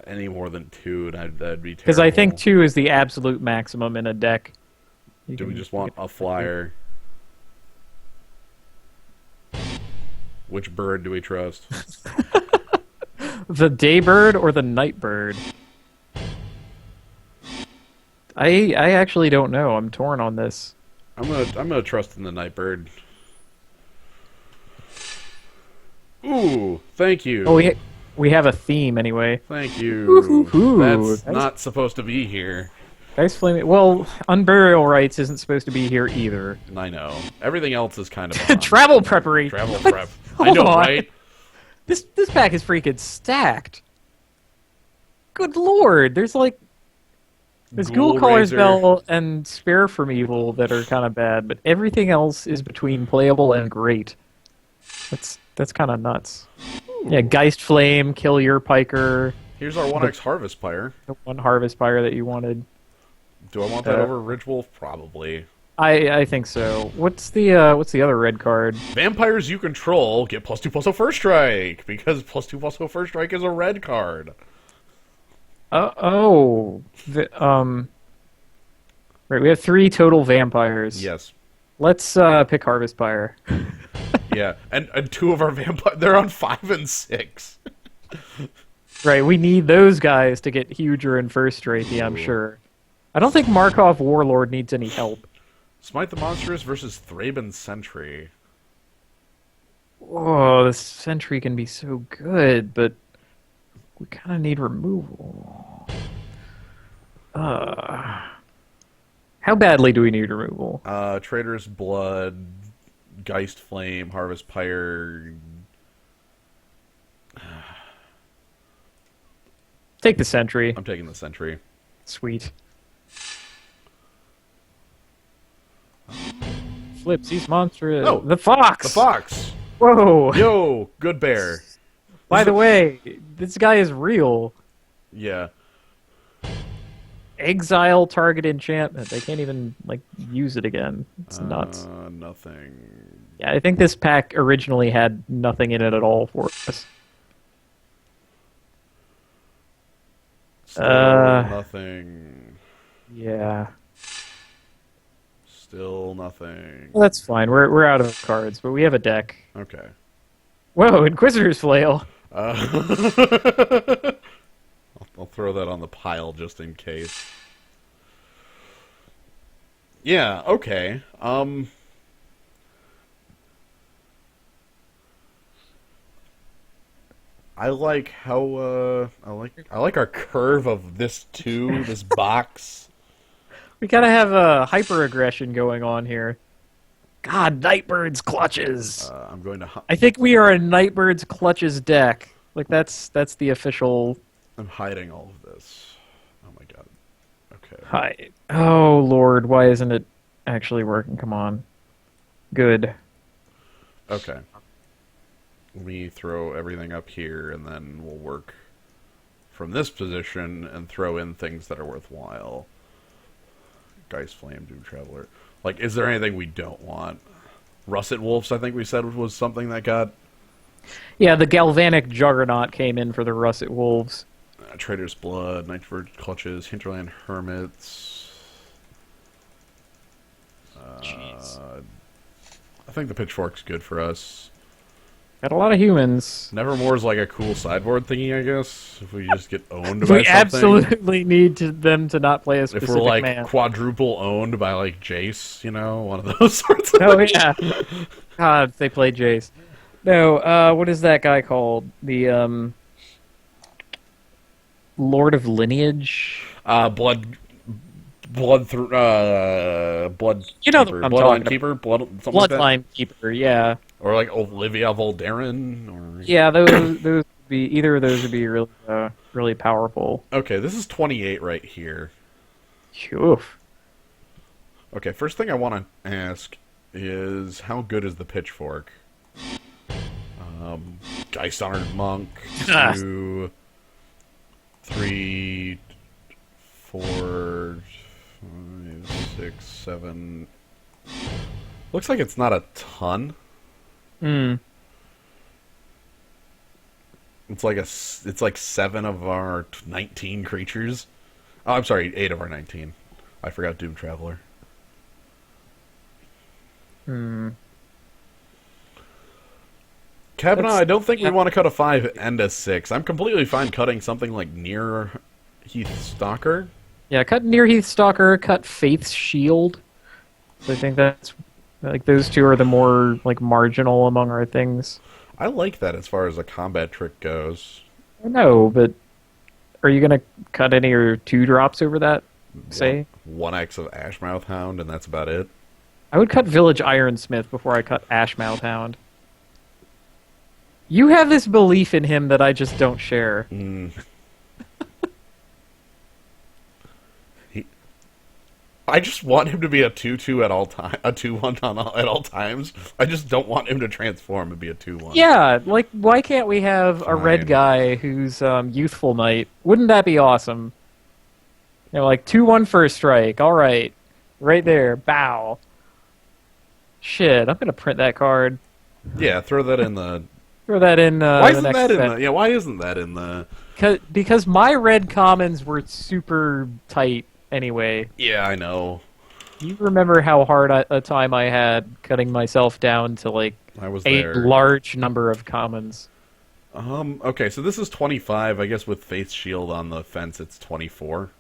Any more than 2, and that'd be terrible. Because I think 2 is the absolute maximum in a deck. Do we just want a flyer? Which bird do we trust? The Daybird or the Nightbird? I actually don't know. I'm torn on this. I'm gonna trust in the Nightbird. Ooh, thank you. Oh, we have a theme anyway. Thank you. Woo-hoo-hoo. That's That's- not supposed to be here. Nice flaming. Well, Unburial Rights isn't supposed to be here either. I know. Everything else is kind of on. Travel preparation. Travel prep. I Hold know, on. right? This pack is freaking stacked. Good lord, there's like There's Ghoul Ghoul Caller's Razor. Bell and Spare from Evil that are kind of bad, but everything else is between playable and great. That's kind of nuts. Yeah, Ooh. Geist Flame, Kill Your Piker, Here's our the 1x Harvest Pyre. one Harvest Pyre that you wanted. Do I want that Uh, over Ridge Wolf? Probably. I think so. What's the other red card? Vampires you control get +2/+0 first strike, because +2/+0 first strike is a red card. Oh, right. We have 3 total vampires. Yes. Let's pick Harvest Pyre. Yeah, and 2 of our vampires, they're on 5 and 6. Right, we need those guys to get huger in first strike. Yeah, I'm Ooh. sure. I don't think Markov Warlord needs any help. Smite the Monstrous versus Thraben Sentry. Oh, the Sentry can be so good, but we kind of need removal. How badly do we need removal? Traitor's Blood, Geist Flame, Harvest Pyre. Take the Sentry. I'm taking the Sentry. Sweet. Flips, he's monstrous. Oh, The Fox! The Fox! Whoa! Yo, good bear. By the way, this guy is real. Yeah. Exile target enchantment. They can't even, like, use it again. It's nuts. Nothing. Yeah, I think this pack originally had nothing in it at all for us. Still Uh, nothing. Yeah. Still nothing. Well, that's fine. We're out of cards, but we have a deck. Okay. Whoa, Inquisitor's Flail. I'll throw that on the pile just in case. Yeah, okay. I like how I like our curve of this too, this box. We gotta have a hyper aggression going on here. God, Nightbird's Clutches. I'm going to I think we are a Nightbird's Clutches deck. Like that's the official. I'm hiding all of this. Oh my god. Okay. Hi. Oh Lord, why isn't it actually working? Come on. Good. Okay. Let me throw everything up here, and then we'll work from this position and throw in things that are worthwhile. Geist Flame, Doom Traveler. Like, is there anything we don't want? Russet Wolves, I think we said, was something that got... Yeah, the Galvanic Juggernaut came in for the Russet Wolves. Traitor's Blood, Nightbird Clutches, Hinterland Hermits. Jeez. I think the Pitchfork's good for us. Got a lot of humans. Nevermore's like a cool sideboard thingy, I guess. If we just get owned by We something. absolutely need them to not play a If specific we're like man. quadruple owned by like Jace, you know, one of those sorts of Oh things. yeah. God, they play Jace. No, what is that guy called? The Lord of Lineage. Blood, blood. You know keeper, what I'm Bloodline talking keeper, blood, something like that. Bloodline Keeper. Yeah, Or like Olivia Voldaren, or yeah. Those would be either of those would be really really powerful. okay, this is 28 right here. Oof. Okay, first thing I want to ask is how good is the pitchfork? Geist Honored Monk, 2, 3, 4, 5, 6, 7. Looks like it's not a ton. Hmm. It's like 7 of our 19 creatures. Oh, I'm sorry, 8 of our 19. I forgot Doom Traveler. Hmm. Kavanaugh, I don't think we yeah. want to cut a 5 and a 6. I'm completely fine cutting something like near Heath Stalker. Yeah, cut Near Heath Stalker, cut Faith's Shield. So I think that's like those two are the more like marginal among our things. I like that as far as a combat trick goes. I know, but are you gonna cut any or 2 drops over that? Say, 1x of Ashmouth Hound, and that's about it. I would cut Village Ironsmith before I cut Ashmouth Hound. You have this belief in him that I just don't share. I just want him to be a 2/2 at all time, a 2/1 at all times. I just don't want him to transform and be a 2/1. Yeah, like why can't we have a red Fine. guy who's youthful knight? Wouldn't that be awesome? You know, like 2/1 first strike. All right, right there. Bow. Shit, I'm gonna print that card. Yeah, throw that in the. Throw that in Why the isn't next that in set. the? Yeah, why isn't that in the? Because my red commons were super tight anyway. Yeah, I know. You remember how hard a time I had cutting myself down to like I was a there. large number of commons. Okay, so this is 25. I guess with Faith's Shield on the fence, it's 24.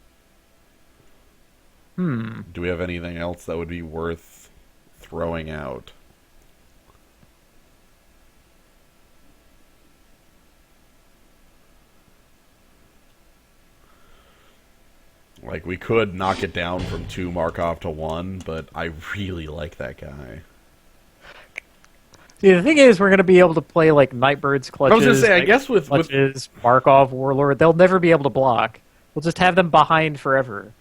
Hmm. Do we have anything else that would be worth throwing out? Like, we could knock it down from 2 Markov to 1, but I really like that guy. See, the thing is, we're going to be able to play like Nightbird's clutches. I was going to say, I guess with clutches, Markov Warlord. They'll never be able to block. We'll just have them behind forever.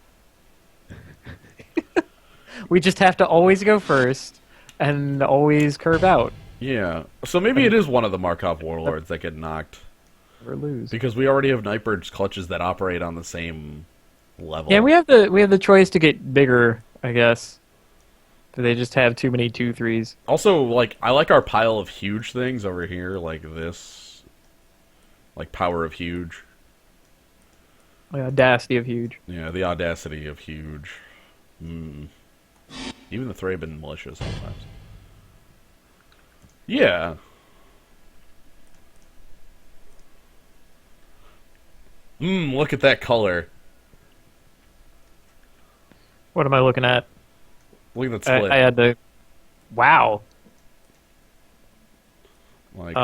We just have to always go first and always curve out yeah, so maybe it is one of the Markov Warlords that get knocked. or lose. Because we already have Nightbird's clutches that operate on the same level. Yeah, we have the choice to get bigger, I guess. Do they just have too many 2/3s? Also, like, I like our pile of huge things over here, like this. Like, Power of Huge. The audacity of huge. Yeah, the audacity of huge. Even the Thraben militia sometimes. Yeah. Look at that color. What am I looking at? Look at that split. I had to. Wow. Like,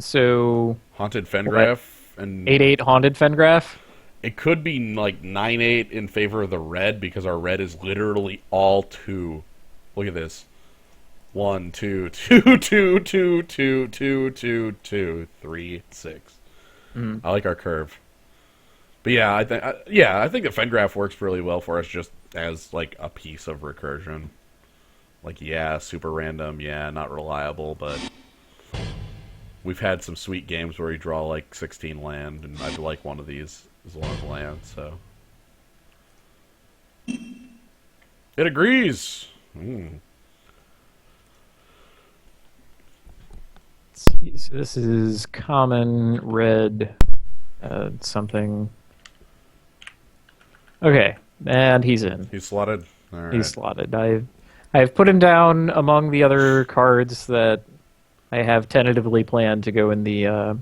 So Haunted Fengraf and 8/8 haunted Fengraf. it could be like 9/8 in favor of the red because our red is literally all 2. Look at this. 1, 2, 2, 2, 2, 2, 2, 2, 2, 3, 6. I like our curve. But yeah, I think the Fengraf works really well for us just as like a piece of recursion. Like, yeah, super random, yeah, not reliable, but we've had some sweet games where we draw like 16 land, and I'd like one of these as one of the land, so. It agrees! Let's see, so this is common red something. Okay, and he's in. He's slotted? Alright. He's slotted. I've put him down among the other cards that I have tentatively planned to go in the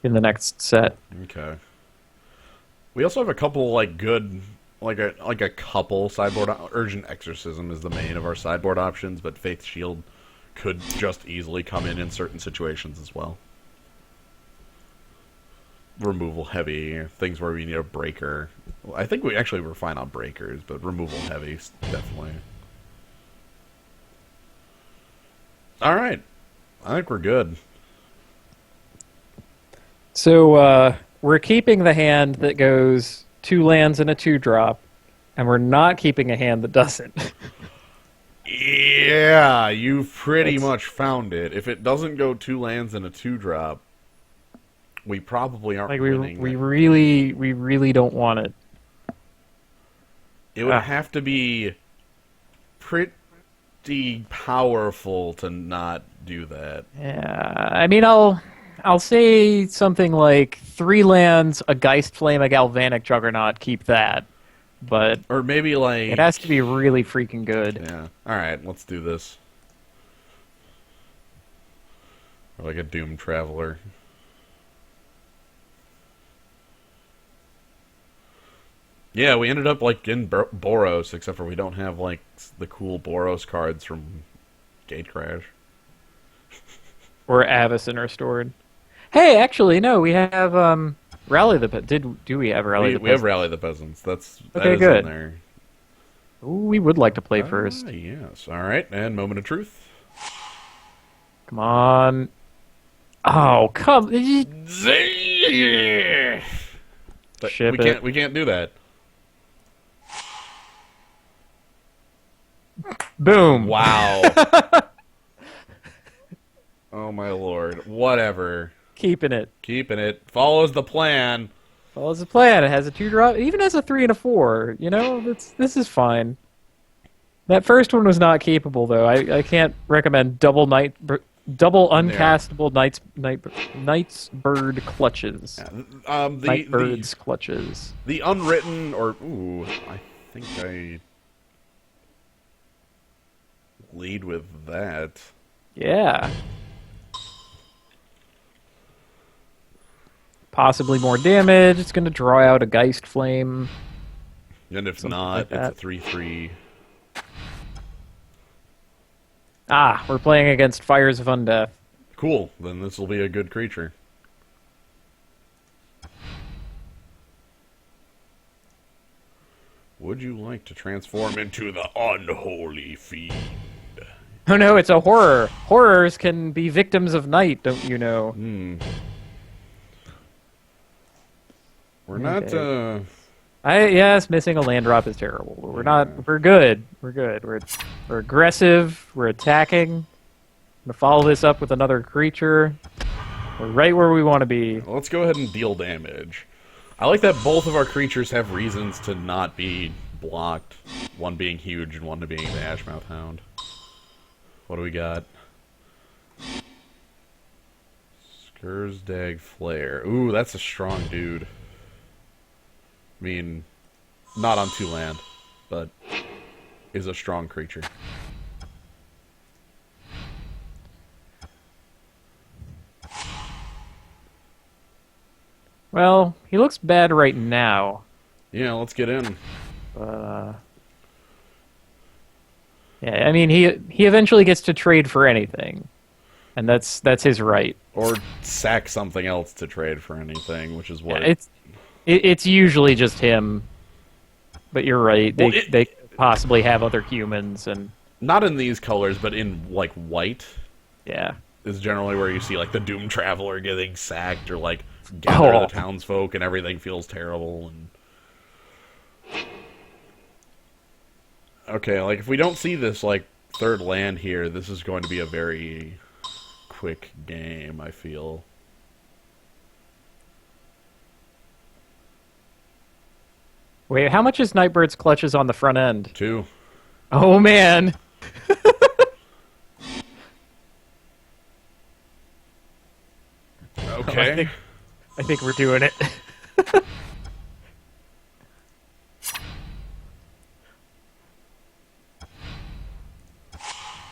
next set. Okay. We also have a couple, like, good... Like a couple sideboard... Urgent Exorcism is the main of our sideboard options, but Faith's Shield could just easily come in certain situations as well. Removal heavy, things where we need a breaker. I think we actually were fine on breakers, but removal heavy, definitely. Alright. I think we're good. So we're keeping the hand that goes 2 lands and a 2-drop, and we're not keeping a hand that doesn't. Yeah, you've pretty much found it. If it doesn't go 2 lands and a 2-drop, we probably aren't Like winning. we really don't want it. It would have to be pretty powerful to not do that. Yeah, I mean I'll say something like 3 lands, a Geist Flame, a Galvanic Juggernaut. Keep that, but Or maybe like... it has to be really freaking good. Yeah. Alright, let's do this. Or like a Doom Traveler. Yeah, we ended up like in Boros, except for we don't have like the cool Boros cards from Gate Crash. Or Avacyn Restored. Hey, actually, no, we have Rally the do we have Rally the We have Rally the Peasants. That Okay, is good. in there. Ooh, we would like to play first. Yes. All right, and Moment of Truth. Come on. Oh, come. But Ship we it. can't do that. Boom. Wow. Oh my lord. Whatever. Keeping it. Keeping it. Follows the plan. Follows the plan. It has a 2-drop. It even has a 3 and a 4. You know, this is fine. That first one was not capable though. I can't recommend double Yeah. uncastable knight's bird clutches. Yeah. Night birds clutches. The unwritten, or ooh, I think I lead with that. Yeah. Possibly more damage. It's going to draw out a Geist Flame. And if Something not, like it's a that. 3/3. Ah, we're playing against Fires of Undeath. Cool. Then this will be a good creature. Would you like to transform into the unholy fiend? Oh no, it's a horror. Horrors can be victims of night, don't you know? We're not, Yes, missing a land drop is terrible. We're not. We're good. We're good. We're aggressive. We're attacking. I'm gonna follow this up with another creature. We're right where we want to be. let's go ahead and deal damage. I like that both of our creatures have reasons to not be blocked. One being huge and one being the Ashmouth Hound. What do we got? Skursdag Flare. Ooh, that's a strong dude. I mean, not on 2 land, but is a strong creature. Well, he looks bad right now. Yeah, let's get in. Yeah, I mean he eventually gets to trade for anything, and that's his right. Or sack something else to trade for anything, which is what... It's usually just him, but you're right. Well, They possibly have other humans, and not in these colors, but in, like, white yeah. is generally where you see, like, the Doom Traveler getting sacked, or, like, gather Oh. the townsfolk and everything feels terrible. And okay, like, if we don't see this, like, third land here, this is going to be a very quick game, I feel. Wait, how much is Nightbird's clutches on the front end? 2. Oh man. Okay. I think we're doing it.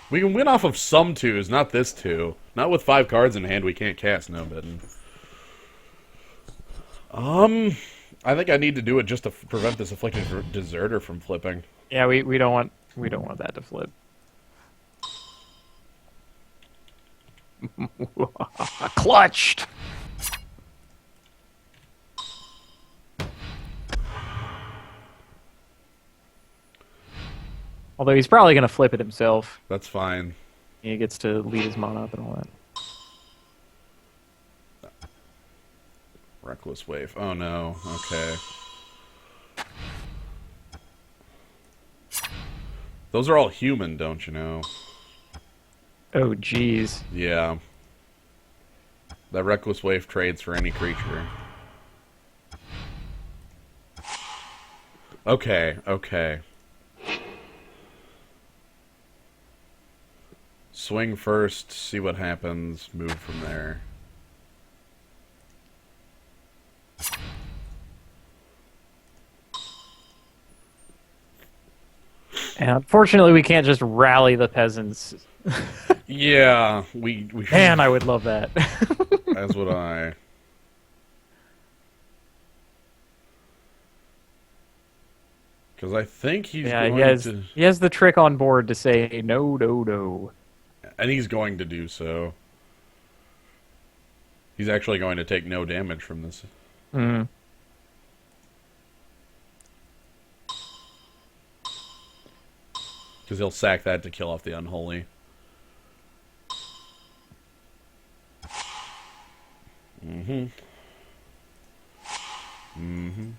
We can win off of some 2s, not this 2. Not with 5 cards in hand, we can't cast No Bitten. I think I need to do it just to prevent this afflicted deserter from flipping. Yeah, we don't want that to flip. Clutched. Although he's probably gonna flip it himself. That's fine. He gets to lead his mana up and all that. Reckless Wave. Oh no. Okay. Those are all human, don't you know? Oh jeez. Yeah. That Reckless Wave trades for any creature. Okay, okay. Swing first, see what happens, move from there. And unfortunately, we can't just rally the peasants. Yeah, we Man, I would love that. as would I. Because I think he's Yeah, going to... he has the trick on board to say no, no, no. And he's going to do so. He's actually going to take no damage from this. Hmm. Because he'll sack that to kill off the Unholy. Mm-hmm. Mm-hmm.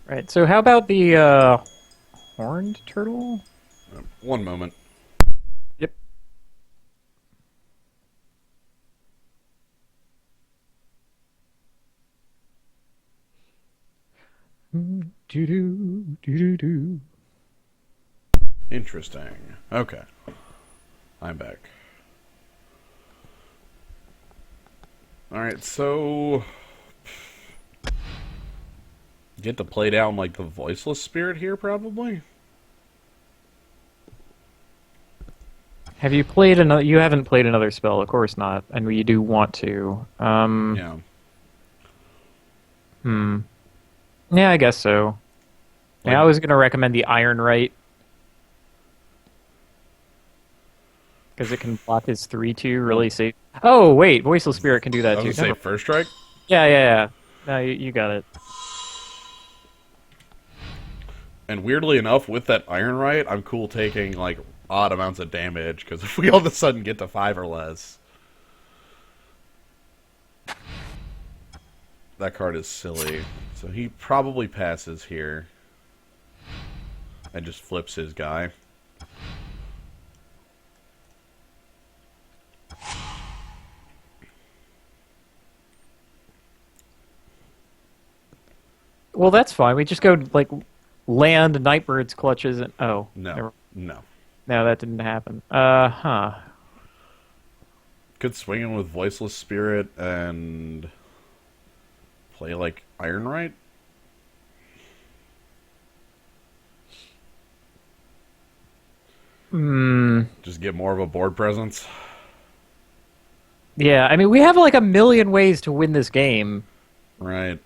Right. So how about the horned turtle? 1 moment. Do do do do do. Interesting. Okay. I'm back. Alright, so... Get to play down, like, the voiceless spirit here, probably? Have you played another? You haven't played another spell, of course not, and you do want to. Yeah. Hmm. Yeah, I guess so. Like, Yeah, I was gonna recommend the Iron Right because it can block his 3/2 well, really safe. Oh wait, Voiceless Spirit can do I that was too. gonna say Never. first strike. Yeah, yeah, yeah. No, you got it. And weirdly enough, with that Iron Right, I'm cool taking, like, odd amounts of damage, because if we all of a sudden get to 5 or less... That card is silly. So he probably passes here. And just flips his guy. Well, that's fine. We just go like land Nightbird's clutches and No. No. no, that didn't happen. Huh. Could swing in with Voiceless Spirit and play like Iron Right. Hmm. Just get more of a board presence. Yeah, I mean, we have like a million ways to win this game. Right.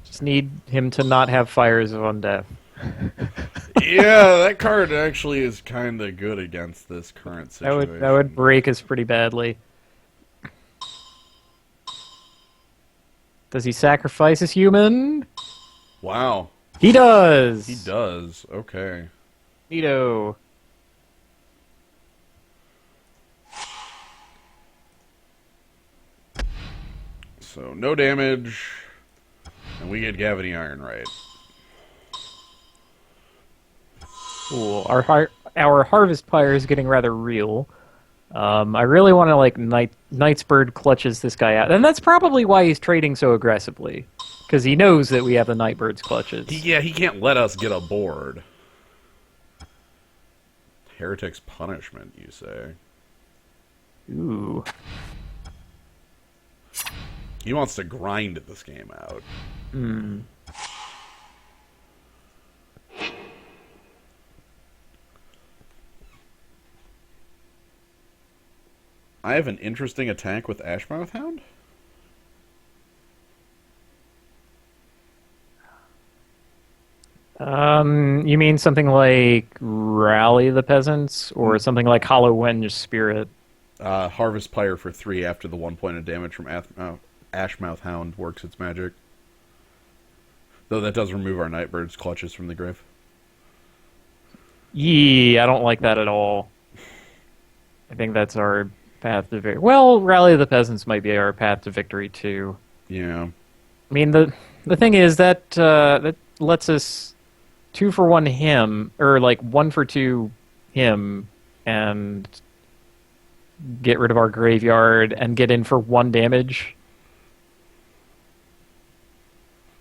Just need him to not have fires on death. Yeah, that card actually is kind of good against this current situation. That would break us pretty badly. Does he sacrifice his human? Wow. He does. He does. Okay. Neato. So no damage, and we get Gavity Iron Right. Cool. Our Harvest Pyre is getting rather real. I really want to like Nightbird clutches this guy out, and that's probably why he's trading so aggressively, because he knows that we have the Nightbird's clutches. He can't let us get a board. Heretic's Punishment, you say? Ooh. He wants to grind this game out. Hmm. I have an interesting attack with Ashmouth Hound. You mean something like Rally the Peasants, or something like Hollow Wenge Spirit? Harvest Pyre for 3 after the 1 point of damage from Ashmouth Hound works its magic. Though that does remove our Nightbird's clutches from the grave. Yee, I don't like that at all. I think that's our path to victory. Well, Rally the Peasants might be our path to victory too. Yeah. I mean, the thing is that that lets us 2 for 1 him, or like 1 for 2 him, and get rid of our graveyard and get in for 1 damage.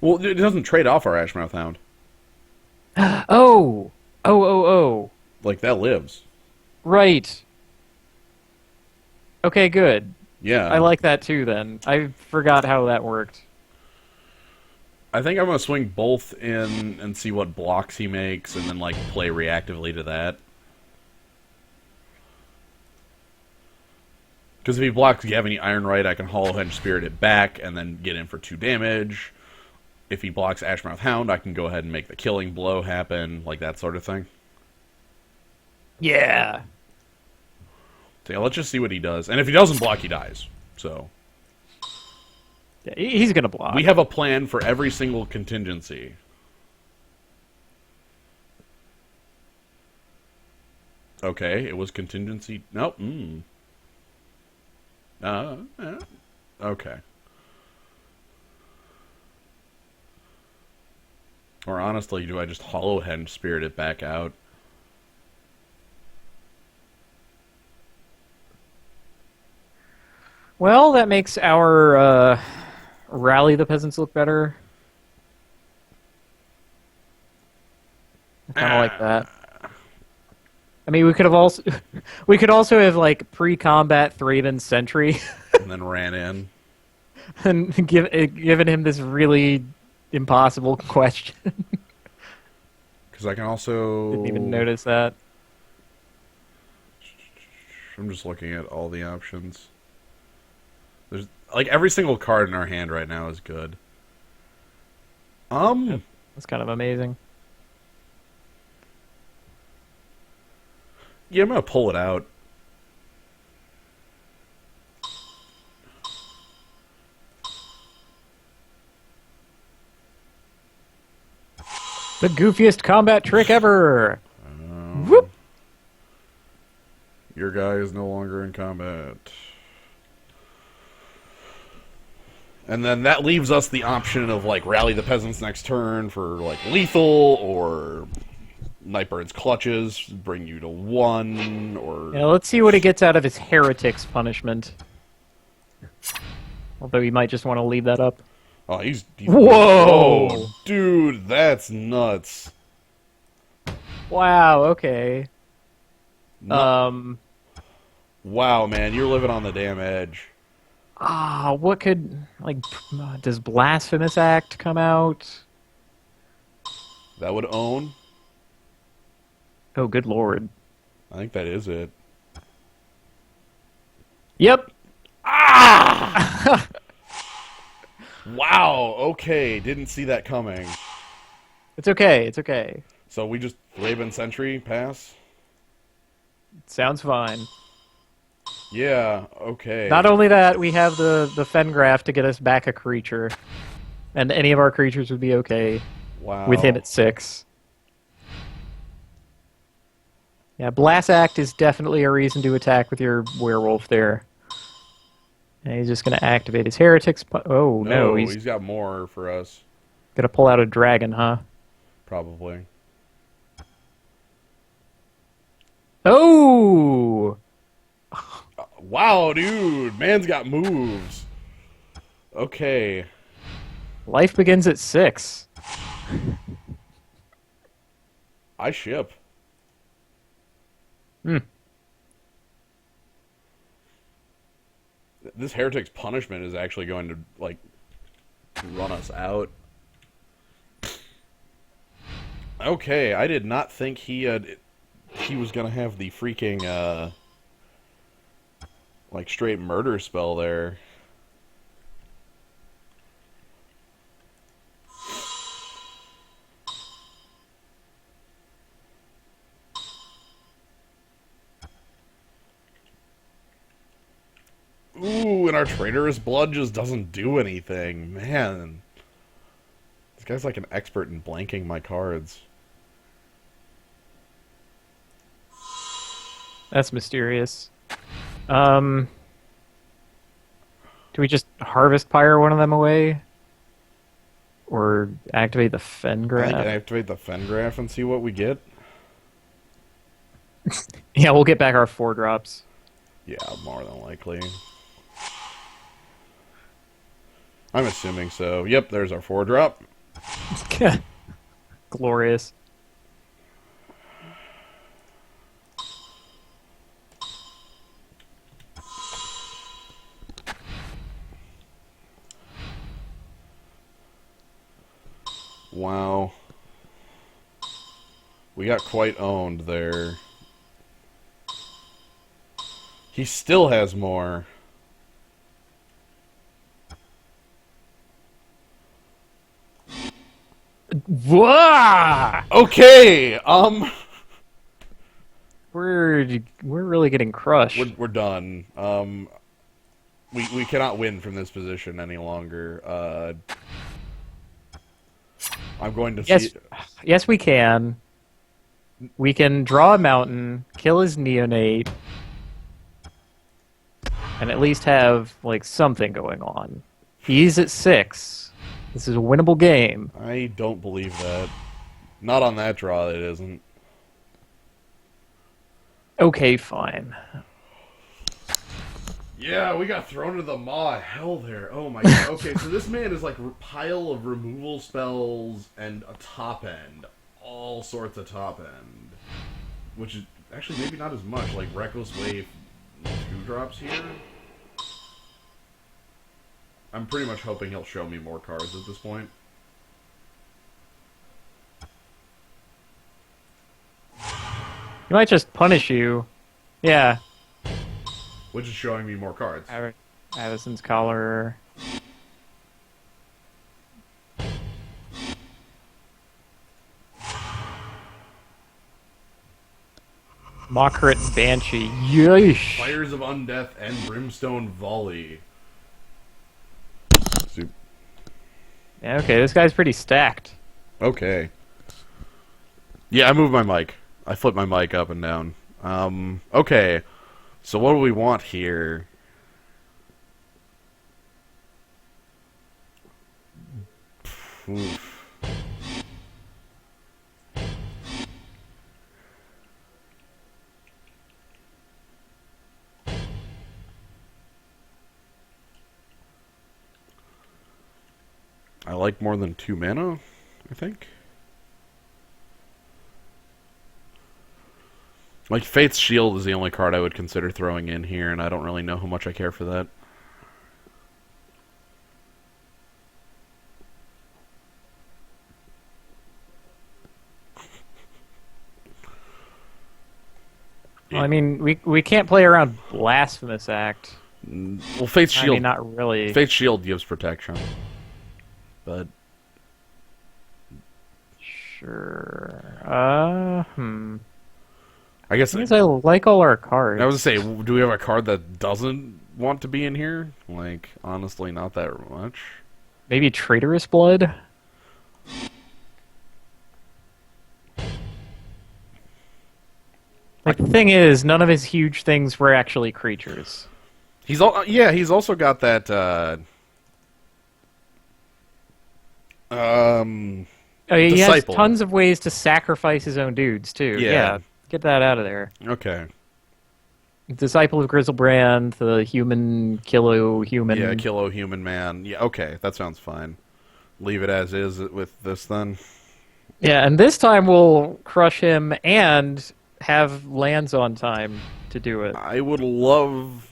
Well, it doesn't trade off our Ashmouth Hound. Oh! Oh. Like, that lives. Right. Okay, good. Yeah. I like that too, then. I forgot how that worked. I think I'm going to swing both in and see what blocks he makes, and then, like, play reactively to that. Because if he blocks Gavany Iron Right, I can Hollow Henge Spirit it back, and then get in for 2 damage. If he blocks Ashmouth Hound, I can go ahead and make the killing blow happen, like that sort of thing. Yeah. So yeah, let's just see what he does. And if he doesn't block, he dies. So Yeah, he's gonna block. we have a plan for every single contingency. Okay, it was contingency. Nope. Okay. Or honestly, do I just Hollow Henge Spirit it back out? Well, that makes our rally the peasants look better. I kind of like that. I mean, we could have also we could also have like pre-combat Thraben sentry And then ran in. and given him this really impossible question. Because I can Didn't even also... notice that. I'm just looking at all the options. There's like every single card in our hand right now is good. That's kind of amazing. Yeah, I'm gonna pull it out. The goofiest combat trick ever. Um, Whoop. Your guy is no longer in combat. And then that leaves us the option of like rally the peasants next turn for like lethal or Nightbird's clutches bring you to 1 or Yeah, let's see what he gets out of his heretics punishment. Although he might just want to leave that up. oh he's Whoa! oh, dude, that's nuts. Wow. Okay. Nu- wow, man, you're living on the damn edge. What could like does Blasphemous Act come out? That would own. Oh, good lord. I think that is it. Yep. Wow, okay, didn't see that coming. It's okay. It's okay. So we just Raven Sentry pass? Sounds fine. Yeah, okay. Not only that, we have the Fengraf to get us back a creature, and any of our creatures would be okay Wow. with him at 6. Yeah, Blast Act is definitely a reason to attack with your werewolf there. And he's just going to activate his heretics. Oh no, he's got more for us. going to pull out a dragon, huh? Probably. Oh! Wow, dude, man's got moves. Okay. Life begins at 6. I ship. Hmm. This heretic's punishment is actually going to like run us out. Okay, I did not think he was gonna have the freaking like straight murder spell there. Ooh, and our traitorous blood just doesn't do anything. Man. This guy's like an expert in blanking my cards. That's mysterious. Do we just Harvest Pyre one of them away? Or activate the I think Fengraf? activate the Fengraf and see what we get. Yeah, we'll get back our 4-drops. Yeah, more than likely. I'm assuming so. Yep, there's our 4-drop. Glorious. Wow. We got quite owned there. He still has more. Wah! Okay, We're really getting crushed. we're done. We cannot win from this position any longer. I'm going to Yes, see. yes, we can. We can draw a mountain, kill his neonate, and at least have like something going on. He's at 6. This is a winnable game. I don't believe that. Not on that draw, it isn't. Okay, fine. Yeah, we got thrown into the maw of hell there. Oh my god. Okay, so this man is like a pile of removal spells and a top end. All sorts of top end. Which is actually maybe not as much. Like Reckless Wave 2 drops here. I'm pretty much hoping he'll show me more cards at this point. He might just punish you. Yeah. Which is showing me more cards. Addison's Collar. Mockrit Banshee. Yeesh. Fires of Undeath and Brimstone Volley. Yeah, okay, this guy's pretty stacked. Okay. Yeah, I moved my mic. I flipped my mic up and down. Okay. So what do we want here? Oof. I like more than 2 mana, I think. Like, Fate's Shield is the only card I would consider throwing in here, and I don't really know how much I care for that. Well, I mean, we can't play around Blasphemous Act. Well, Fate's Shield... I mean, not really. Fate's Shield gives protection. But... Sure. I guess I like all our cards. I was gonna say, do we have a card that doesn't want to be in here? Like, honestly, not that much. Maybe Traitorous Blood? Like, the thing is, none of his huge things were actually creatures. He's also got that, he has Disciple. tons of ways to sacrifice his own dudes, too. Yeah. Get that out of there. Okay. Disciple of Grizzlebrand, the human, Kilo-Human. Yeah, Kilo-Human Man. Yeah, okay, that sounds fine. Leave it as is with this, then. Yeah, and this time we'll crush him and have lands on time to do it. I would love...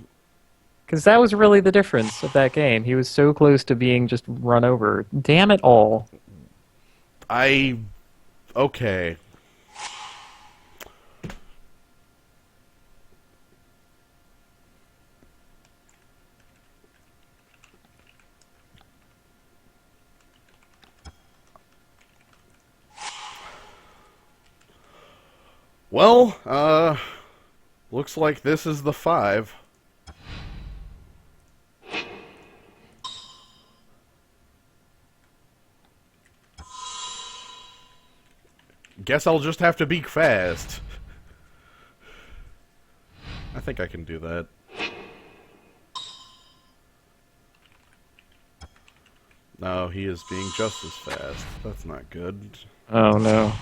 Because that was really the difference of that game. He was so close to being just run over. Damn it all. Okay. Well, looks like this is the 5. Guess I'll just have to be fast. I think I can do that. No, he is being just as fast. That's not good. Oh, no.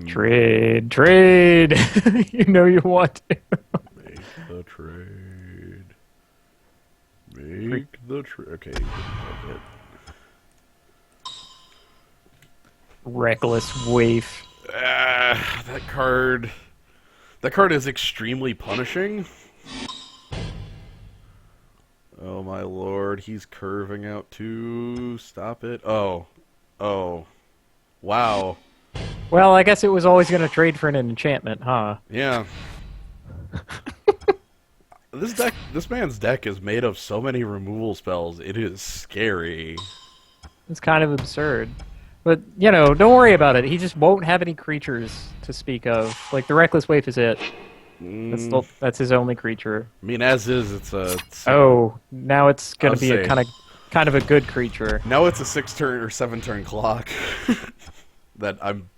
Trade. You know you want to. Make the trade. Make the trade. Okay, you didn't like it. Reckless Waif. That card. That card is extremely punishing. Oh my lord, he's curving out too. Stop it. Oh. Wow. Well, I guess it was always going to trade for an enchantment, huh? Yeah. This man's deck is made of so many removal spells. It is scary. It's kind of absurd. But, you know, don't worry about it. He just won't have any creatures to speak of. Like, the Reckless Waif is it. That's his only creature. I mean, as is, it's a... Oh, now it's going to be a kind of a good creature. Now it's a 6-turn or 7-turn clock that I'm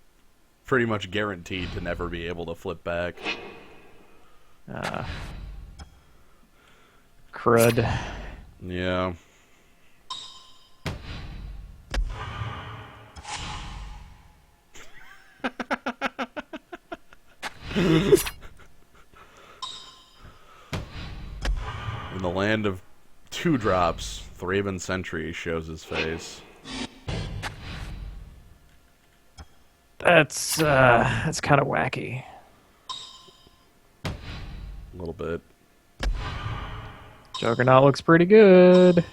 pretty much guaranteed to never be able to flip back. Crud. Yeah. In the land of 2-drops, Thraben Sentry shows his face. That's kind of wacky. A little bit. Juggernaut looks pretty good.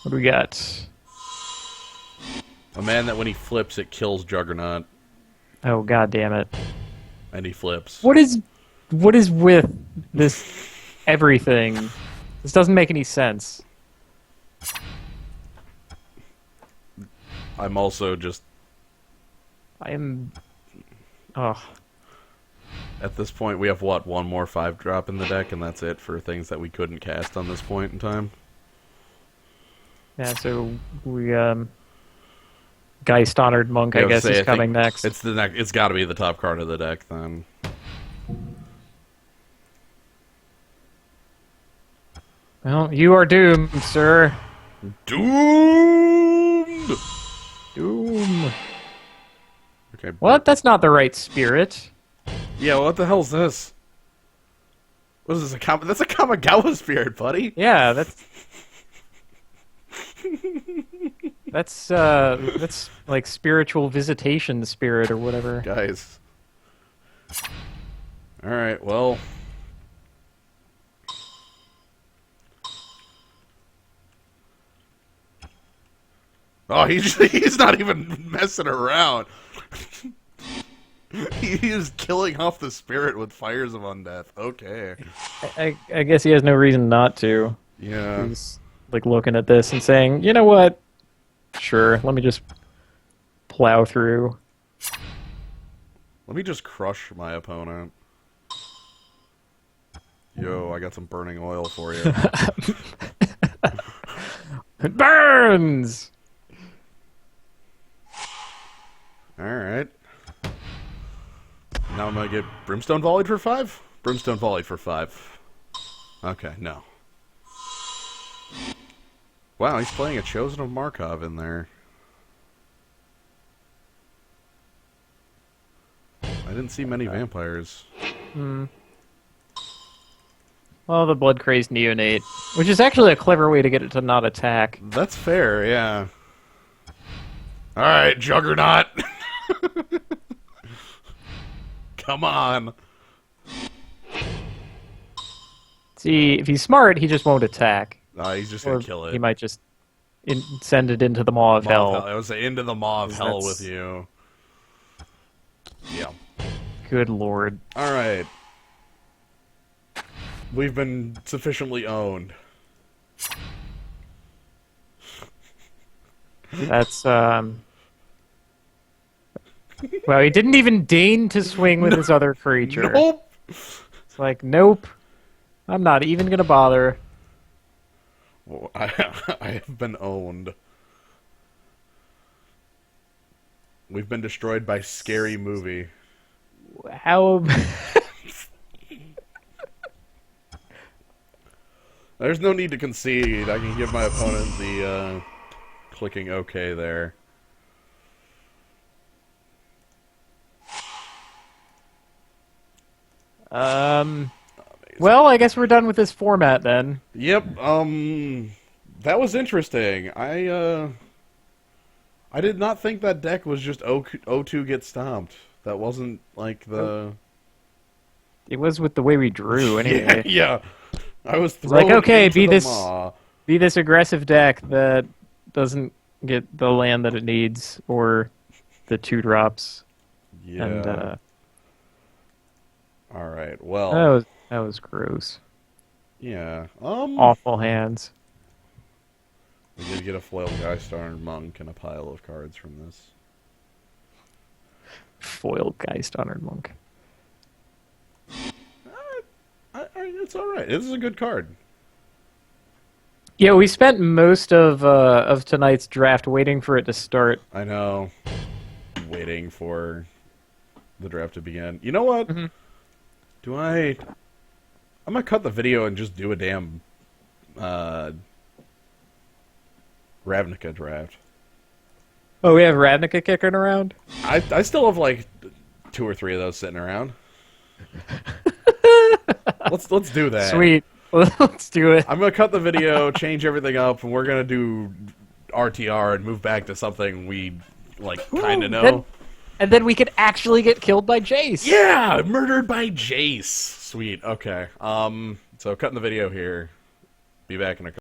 What do we got? A man that when he flips, it kills Juggernaut. Oh, god damn it. And he flips. What is with this everything? This doesn't make any sense. I'm also just... I am... Oh. At this point, we have, what, one more 5-drop in the deck, and that's it for things that we couldn't cast on this point in time? Yeah, so we, Geist Honored Monk, I guess, is coming next. It's got to be the top card of the deck, then. Well, you are doomed, sir. Doomed! Doom. Okay. What? That's not the right spirit. Yeah, what the hell's this? What is this? That's a Kamigawa spirit, buddy. Yeah, that's like spiritual visitation spirit or whatever. Guys. Alright, well. Oh, he's not even messing around. He is killing off the spirit with Fires of Undeath. Okay. I guess he has no reason not to. Yeah. He's like looking at this and saying, you know what? Sure, let me just plow through. Let me just crush my opponent. Yo, I got some burning oil for you. It burns! Alright. Now I'm gonna get Brimstone Volleyed for 5? Brimstone Volleyed for 5. Okay, no. Wow, he's playing a Chosen of Markov in there. I didn't see many vampires. Hmm. Well, the Blood Crazed Neonate, which is actually a clever way to get it to not attack. That's fair, yeah. Alright, Juggernaut! Come on! See, if he's smart, he just won't attack. He's just gonna kill it. He might just send it into the Maw of Hell. I would say into the Maw of Hell with you. Yeah. Good lord. Alright. We've been sufficiently owned. That's, Well, he didn't even deign to swing with his other creature. Nope! It's like, nope. I'm not even gonna bother. Well, I have been owned. We've been destroyed by Scary Movie. How... There's no need to concede. I can give my opponent the, clicking OK there. Well, I guess we're done with this format then. Yep, that was interesting. I did not think that deck was just O2 get stomped. That wasn't, like, the... It was with the way we drew, anyway. Yeah. I was like, okay, be this maw. be this aggressive deck that doesn't get the land that it needs or the 2-drops. Yeah. And all right. Well, that was gross. Yeah. Awful hands. We did get a foiled Geist-Honored Monk and a pile of cards from this. Foiled Geist-Honored Monk. It's all right. This is a good card. Yeah, we spent most of tonight's draft waiting for it to start. I know. Waiting for the draft to begin. You know what? Mm-hmm. I'm gonna cut the video and just do a damn Ravnica draft. Oh, we have Ravnica kicking around? I still have like 2 or 3 of those sitting around. Let's do that. Sweet. Let's do it. I'm gonna cut the video, change everything up, and we're gonna do RTR and move back to something we like kind of know. And then we could actually get killed by Jace. Yeah, murdered by Jace. Sweet. Okay. So cutting the video here. Be back in a